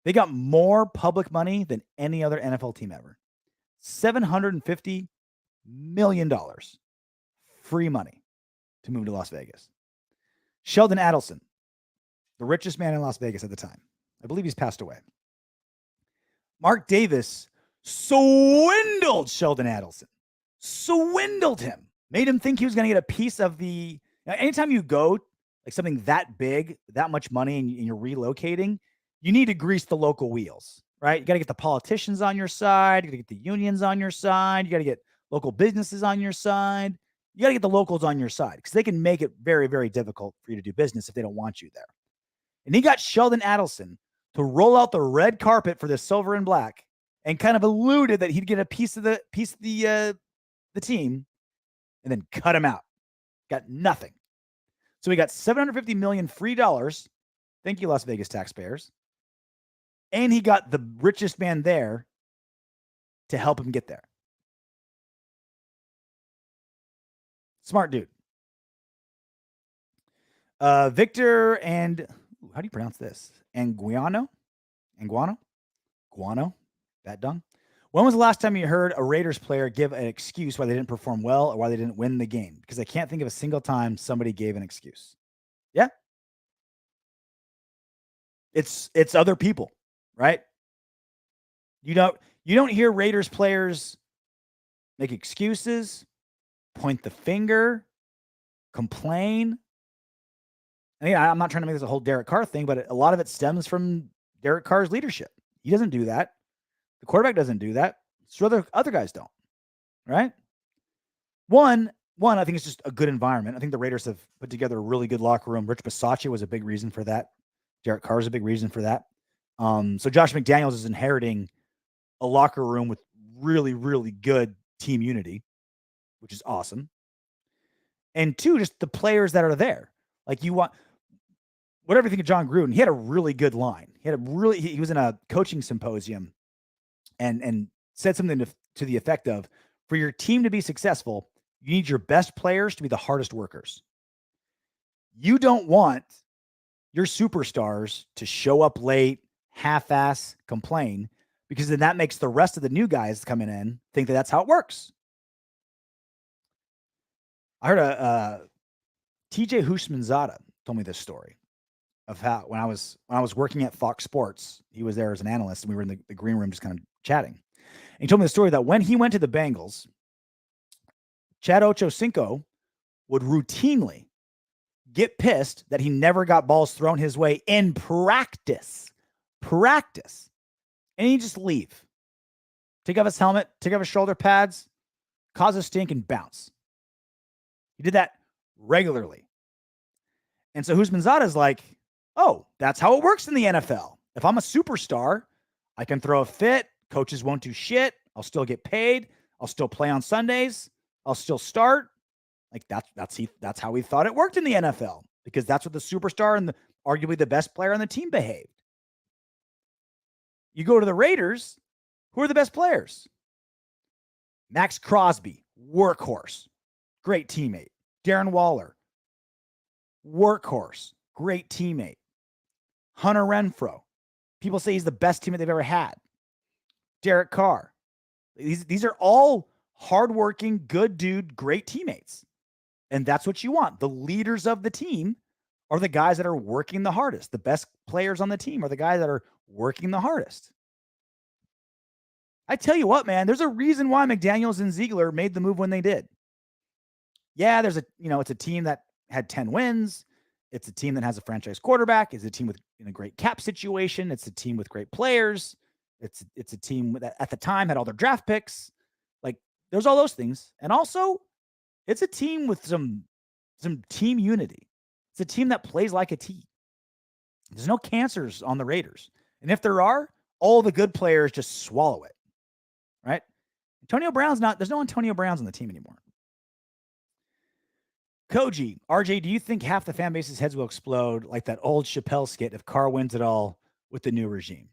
They got more public money than any other NFL team ever. $750 million free money to move to Las Vegas. Sheldon Adelson, the richest man in Las Vegas at the time. I believe he's passed away. Mark Davis swindled Sheldon Adelson. Swindled him. Made him think he was going to get a piece of the... Now, anytime you go like something that big, that much money, and you're relocating, you need to grease the local wheels, right? You got to get the politicians on your side. You got to get the unions on your side. You got to get local businesses on your side. You got to get the locals on your side because they can make it very, very difficult for you to do business if they don't want you there. And he got Sheldon Adelson to roll out the red carpet for the silver and black and kind of alluded that he'd get a piece of the team and then cut him out. Got nothing. So we got $750 million free dollars. Thank you, Las Vegas taxpayers. And he got the richest man there to help him get there. Smart dude. Victor and how do you pronounce this? Anguano? Guano? That dung? When was the last time you heard a Raiders player give an excuse why they didn't perform well or why they didn't win the game? Because I can't think of a single time somebody gave an excuse. Yeah. It's other people, right? You don't hear Raiders players make excuses, point the finger, complain. I mean, I'm not trying to make this a whole Derek Carr thing, but a lot of it stems from Derek Carr's leadership. He doesn't do that. The quarterback doesn't do that. So other guys don't, right? One, I think it's just a good environment. I think the Raiders have put together a really good locker room. Rich Bisaccia was a big reason for that. Derek Carr is a big reason for that. So Josh McDaniels is inheriting a locker room with really, really good team unity, which is awesome. And two, just the players that are there. Like you want whatever you think of John Gruden, he had a really good line. He was in a coaching symposium and said something to the effect of, for your team to be successful, you need your best players to be the hardest workers. You don't want your superstars to show up late, half-ass, complain, because then that makes the rest of the new guys coming in think that that's how it works. I heard a TJ Houshmandzadeh told me this story of how when I was working at Fox Sports, he was there as an analyst, and we were in the green room just kind of chatting. And he told me the story that when he went to the Bengals, Chad Ochocinco would routinely get pissed that he never got balls thrown his way in practice. And he'd just leave. Take off his helmet, take off his shoulder pads, cause a stink, and bounce. He did that regularly. And so Houshmandzadeh's like, oh, that's how it works in the NFL. If I'm a superstar, I can throw a fit. Coaches won't do shit. I'll still get paid. I'll still play on Sundays. I'll still start. Like that's how we thought it worked in the NFL, because that's what the superstar and arguably the best player on the team behaved. You go to the Raiders, who are the best players? Max Crosby, workhorse, great teammate. Darren Waller, workhorse, great teammate. Hunter Renfrow, people say he's the best teammate they've ever had. Derek Carr, these are all hardworking, good dude, great teammates. And that's what you want. The leaders of the team are the guys that are working the hardest. The best players on the team are the guys that are working the hardest. I tell you what, man, there's a reason why McDaniels and Ziegler made the move when they did. Yeah, it's a team that had 10 wins. It's a team that has a franchise quarterback. It's a team in a great cap situation. It's a team with great players. It's a team that at the time had all their draft picks. Like, there's all those things. And also, it's a team with some team unity. It's a team that plays like a team. There's no cancers on the Raiders. And if there are, all the good players just swallow it. Right? There's no Antonio Browns on the team anymore. Koji, RJ, do you think half the fan base's heads will explode like that old Chappelle skit if Carr wins it all with the new regime?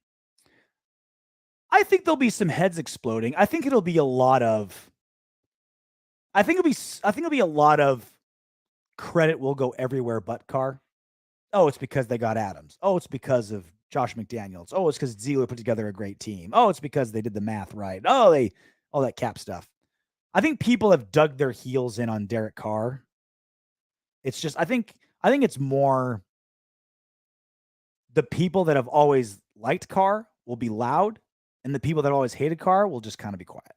I think there'll be some heads exploding. I think it'll be a lot of credit will go everywhere but Carr. Oh, it's because they got Adams. Oh, it's because of Josh McDaniels. Oh, it's because Ziegler put together a great team. Oh, it's because they did the math right. Oh, all that cap stuff. I think people have dug their heels in on Derek Carr. It's just, I think it's more the people that have always liked Carr will be loud, and the people that always hated Carr will just kind of be quiet.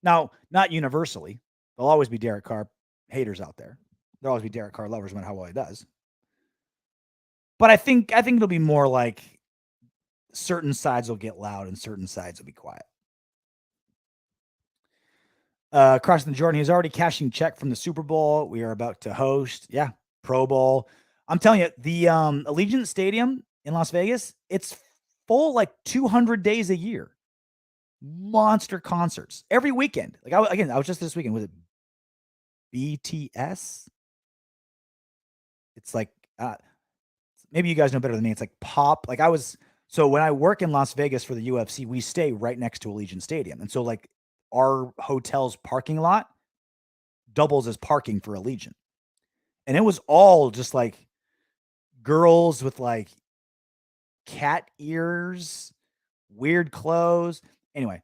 Now, not universally. There'll always be Derek Carr haters out there. There'll always be Derek Carr lovers no matter how well he does. But I think it'll be more like certain sides will get loud and certain sides will be quiet. Crossing the Jordan, he's already cashing check from the Super Bowl. We are about to host. Yeah, Pro Bowl. I'm telling you, the Allegiant Stadium in Las Vegas, it's full like 200 days a year. Monster concerts every weekend. Like I was just this weekend. Was it BTS? It's like maybe you guys know better than me. It's like pop. Like so when I work in Las Vegas for the UFC, we stay right next to Allegiant Stadium, and so like our hotel's parking lot doubles as parking for Allegiant, and it was all just like girls with like cat ears, weird clothes. Anyway,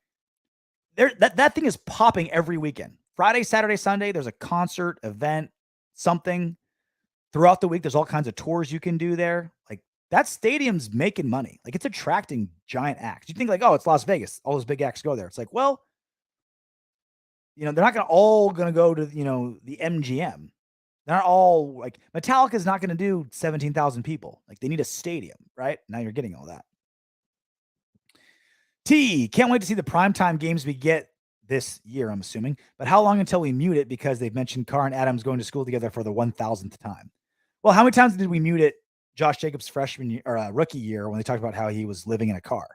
that thing is popping every weekend. Friday, Saturday, Sunday, there's a concert, event, something. Throughout the week, there's all kinds of tours you can do there. Like that stadium's making money. Like it's attracting giant acts. You think like, oh, it's Las Vegas. All those big acts go there. It's like, well, they're not all going to go to, the MGM. They're not all like Metallica's not going to do 17,000 people. Like they need a stadium, right? Now you're getting all that. Can't wait to see the primetime games we get this year, I'm assuming. But how long until we mute it because they've mentioned Carr and Adams going to school together for the 1,000th time? Well, how many times did we mute it Josh Jacobs' freshman year, or rookie year when they talked about how he was living in a car?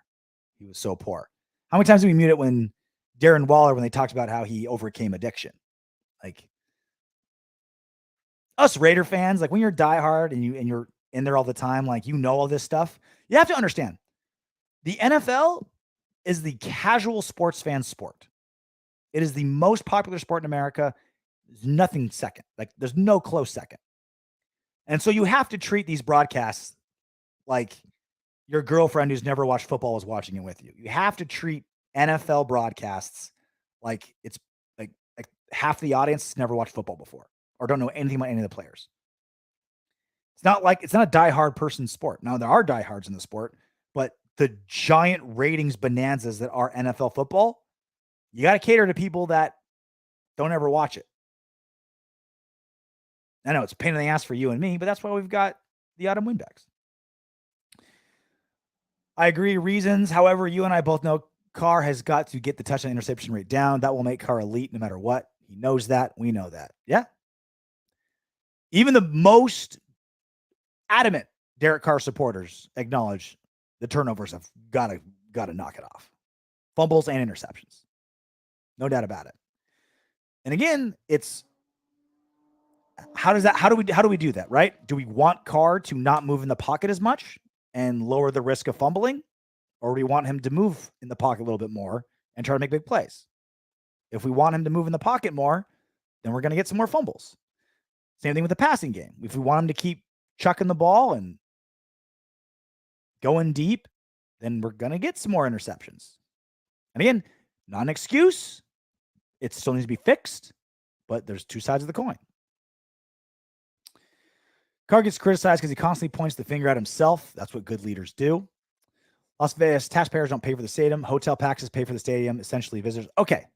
He was so poor. How many times did we mute it when Darren Waller, when they talked about how he overcame addiction? Like us Raider fans, like when you're diehard and you're in there all the time, like all this stuff, you have to understand the NFL is the casual sports fan sport. It is the most popular sport in America. There's nothing second. Like there's no close second. And so you have to treat these broadcasts like your girlfriend who's never watched football is watching it with you. You have to treat NFL broadcasts like it's like half the audience has never watched football before or don't know anything about any of the players. It's not a diehard person sport. Now there are diehards in the sport, but the giant ratings bonanzas that are NFL football, you got to cater to people that don't ever watch it. I know it's a pain in the ass for you and me, but that's why we've got the Autumn Windbags. I agree. Reasons. However, you and I both know Carr has got to get the touchdown interception rate down. That will make Carr elite no matter what. He knows that. We know that. Yeah. Even the most adamant Derek Carr supporters acknowledge the turnovers have got to knock it off. Fumbles and interceptions. No doubt about it. And again, it's how do we do that, right? Do we want Carr to not move in the pocket as much and lower the risk of fumbling? Or do we want him to move in the pocket a little bit more and try to make big plays? If we want him to move in the pocket more, then we're going to get some more fumbles. Same thing with the passing game. If we want him to keep chucking the ball and going deep, then we're going to get some more interceptions. And again, not an excuse. It still needs to be fixed, but there's two sides of the coin. Carr gets criticized because he constantly points the finger at himself. That's what good leaders do. Las Vegas taxpayers don't pay for the stadium. Hotel taxes pay for the stadium. Essentially, visitors. Okay.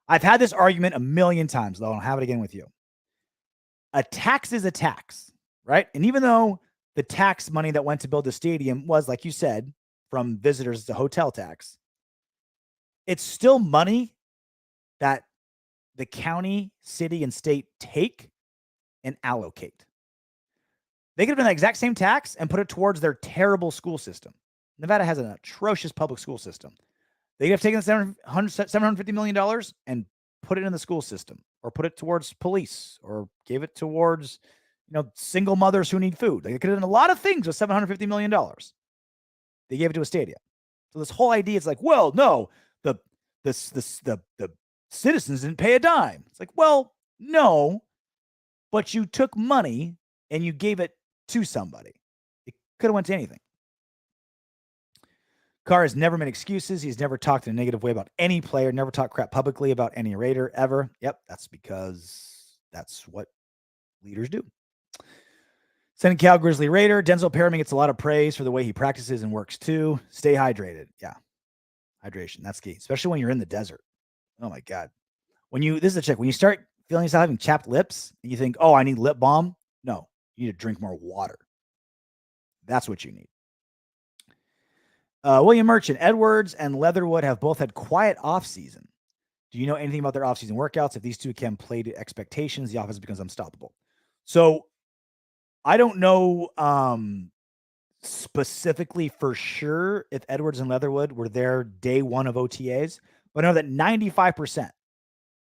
I've had this argument a million times, though. I'll have it again with you. A tax is a tax, right? And even though the tax money that went to build the stadium was, like you said, from visitors to hotel tax, it's still money that the county, city, and state take and allocate. They could have done the exact same tax and put it towards their terrible school system. Nevada has an atrocious public school system. They could have taken $750 million and put it in the school system or put it towards police or gave it towards, single mothers who need food. They could have done a lot of things with $750 million. They gave it to a stadium. So this whole idea is like, well, no, the citizens didn't pay a dime. It's like, well, no, but you took money and you gave it to somebody. It could have went to anything. Carr has never made excuses. He's never talked in a negative way about any player, never talked crap publicly about any Raider ever. Yep, that's because that's what leaders do. Sending Cal Grizzly Raider. Denzel Perryman gets a lot of praise for the way he practices and works too. Stay hydrated. Yeah, hydration. That's key, especially when you're in the desert. Oh my God. This is a check. When you start feeling yourself having chapped lips, and you think, oh, I need lip balm. No, you need to drink more water. That's what you need. William Merchant, Edwards and Leatherwood have both had quiet offseason. Do you know anything about their offseason workouts? If these two can play to expectations, the offense becomes unstoppable. So I don't know specifically for sure if Edwards and Leatherwood were there day one of OTAs, but I know that 95%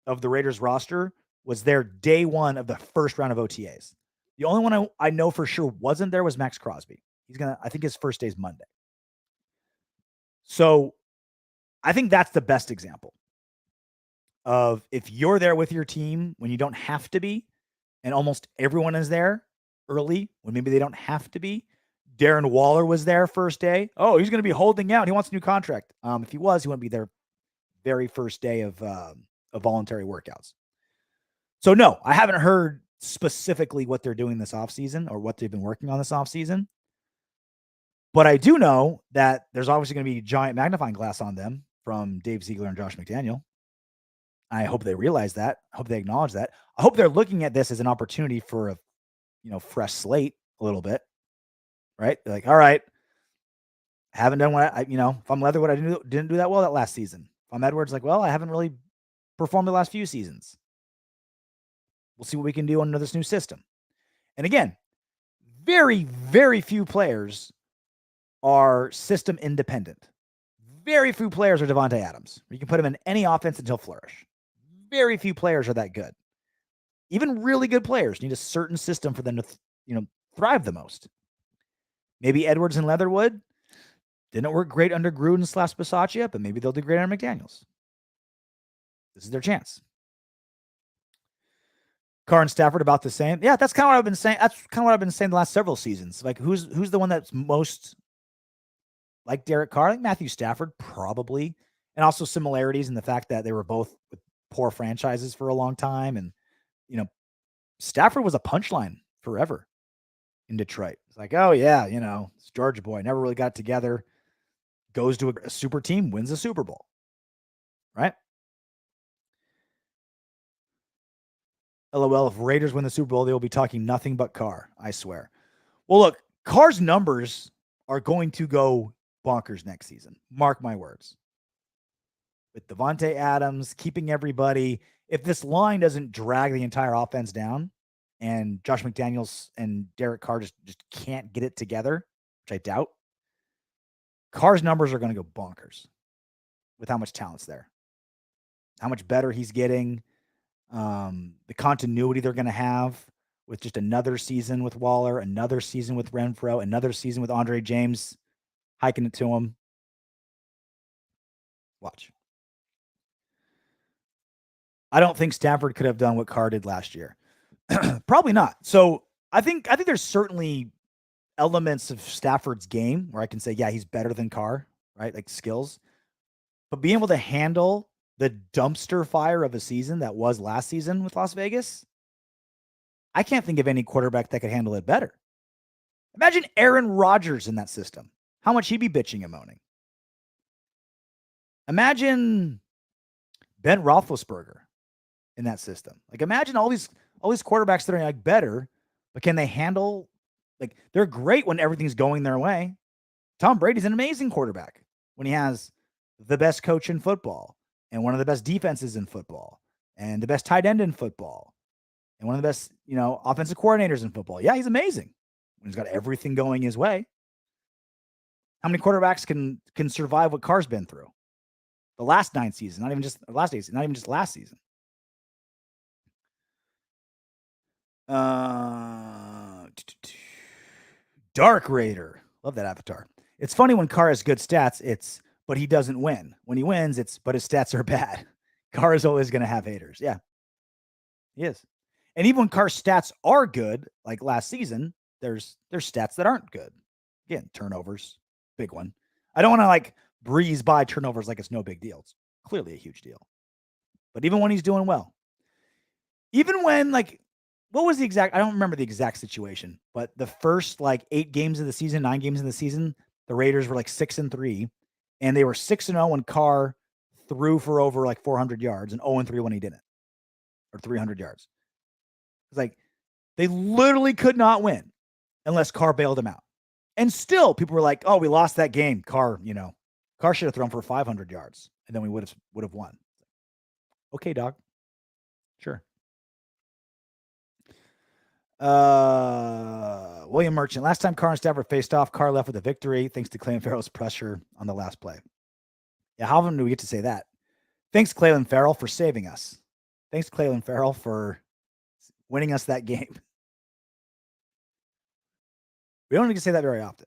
of the Raiders roster was there day one of the first round of OTAs. The only one I know for sure wasn't there was Max Crosby. I think his first day is Monday. So I think that's the best example of if you're there with your team when you don't have to be, and almost everyone is there early when maybe they don't have to be. Darren Waller was there first day. Oh, he's going to be holding out. He wants a new contract. If he was, he wouldn't be there very first day of voluntary workouts. So no, I haven't heard specifically what they're doing this offseason or what they've been working on this offseason. But I do know that there's obviously going to be a giant magnifying glass on them from Dave Ziegler and Josh McDaniel. I hope they realize that. I hope they acknowledge that. I hope they're looking at this as an opportunity for a, fresh slate a little bit, right? They're like, all right, I haven't done what if I'm Leatherwood, I didn't do that well that last season. If I'm Edwards, like, well, I haven't really performed the last few seasons. We'll see what we can do under this new system. And again, very, very few players are system independent. Very few players are Davante Adams. You can put him in any offense and he'll flourish. Very few players are that good. Even really good players need a certain system for them to, thrive the most. Maybe Edwards and Leatherwood didn't work great under Gruden / Bisaccia, but maybe they'll do great under McDaniels. This is their chance. Carr and Stafford about the same. Yeah, that's kind of what I've been saying. That's kind of what I've been saying the last several seasons. Like, who's the one that's most like Derek Carr? I think Matthew Stafford, probably. And also similarities in the fact that they were both with poor franchises for a long time. And, Stafford was a punchline forever in Detroit. It's like, oh, yeah, it's Georgia boy. Never really got together. Goes to a super team, wins a Super Bowl. Right? LOL, if Raiders win the Super Bowl, they will be talking nothing but Carr, I swear. Well, look, Carr's numbers are going to go bonkers next season. Mark my words. With Davante Adams, keeping everybody. If this line doesn't drag the entire offense down and Josh McDaniels and Derek Carr just can't get it together, which I doubt, Carr's numbers are going to go bonkers with how much talent's there, how much better he's getting, the continuity they're going to have with just another season with Waller, another season with Renfro, another season with Andre James hiking it to him. Watch. I don't think Stafford could have done what Carr did last year. Probably not. So I think there's certainly elements of Stafford's game where I can say, yeah, he's better than Carr, right? Like skills. But being able to handle the dumpster fire of a season that was last season with Las Vegas, I can't think of any quarterback that could handle it better. Imagine Aaron Rodgers in that system. How much he'd be bitching and moaning. Imagine Ben Roethlisberger in that system. Like, imagine all these quarterbacks that are like better, but can they handle? Like, they're great when everything's going their way. Tom Brady's an amazing quarterback when he has the best coach in football and one of the best defenses in football and the best tight end in football and one of the best, offensive coordinators in football. Yeah, he's amazing when he's got everything going his way. How many quarterbacks can survive what Carr's been through? The last 9 seasons, not even just last season. Dark Raider. Love that avatar. It's funny when Carr has good stats, but he doesn't win. When he wins, but his stats are bad. Carr is always going to have haters. Yeah, he is. And even when Carr's stats are good, like last season, there's stats that aren't good. Again, turnovers, big one. I don't want to breeze by turnovers like it's no big deal. It's clearly a huge deal. But even when he's doing well, even when what was the exact? I don't remember the exact situation, but the first 8 games of the season, 9 games of the season, the Raiders were 6-3, and they were 6-0 when Carr threw for over 400 yards and 0-3 when he didn't. or 300 yards. It's like they literally could not win unless Carr bailed him out. And still, people were like, "Oh, we lost that game. Carr should have thrown for 500 yards, and then we would have won." Okay, dog. Sure. William Merchant. Last time Carr and Stafford faced off, Carr left with a victory thanks to Clayton Farrell's pressure on the last play. Yeah, how often do we get to say that? Thanks, Clayton Farrell, for saving us. Thanks, Clayton Farrell, for winning us that game. We don't need to say that very often.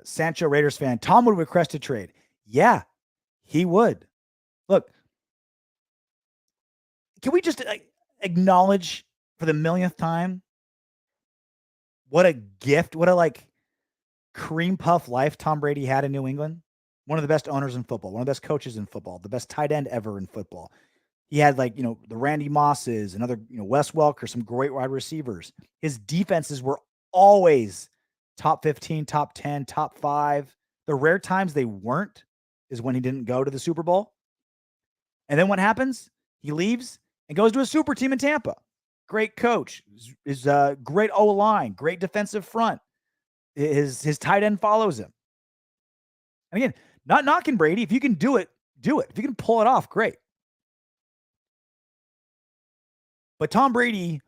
Sancho Raiders fan. Tom would request a trade. Yeah, he would. Look, can we just acknowledge for the millionth time what a gift, what a cream puff life Tom Brady had in New England? One of the best owners in football, one of the best coaches in football, the best tight end ever in football. He had the Randy Mosses, another, Wes Welker, some great wide receivers. His defenses were always top 15, top 10, top 5. The rare times they weren't is when he didn't go to the Super Bowl. And then what happens? He leaves and goes to a super team in Tampa. Great coach, is great O-line, great defensive front. His tight end follows him. And again, not knocking Brady. If you can do it, do it. If you can pull it off, great. But Tom Brady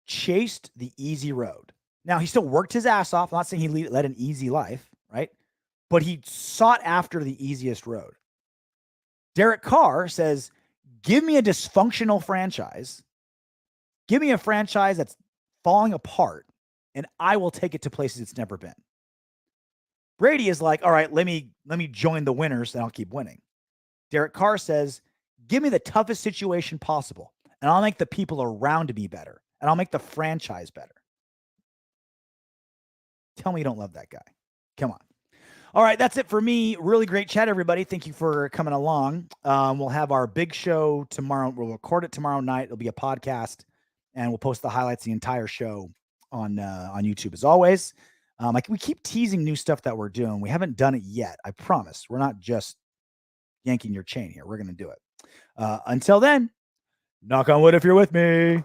chased the easy road. Now, he still worked his ass off. I'm not saying he led an easy life, right? But he sought after the easiest road. Derek Carr says, give me a dysfunctional franchise. Give me a franchise that's falling apart, and I will take it to places it's never been. Brady is like, all right, let me join the winners, and I'll keep winning. Derek Carr says, give me the toughest situation possible, and I'll make the people around me better, and I'll make the franchise better. Tell me you don't love that guy. Come on. All right, that's it for me. Really great chat, everybody. Thank you for coming along. We'll have our big show tomorrow. We'll record it tomorrow night. It'll be a podcast, and we'll post the highlights, the entire show on YouTube as always. We keep teasing new stuff that we're doing. We haven't done it yet. I promise. We're not just yanking your chain here. We're going to do it. Until then, knock on wood if you're with me.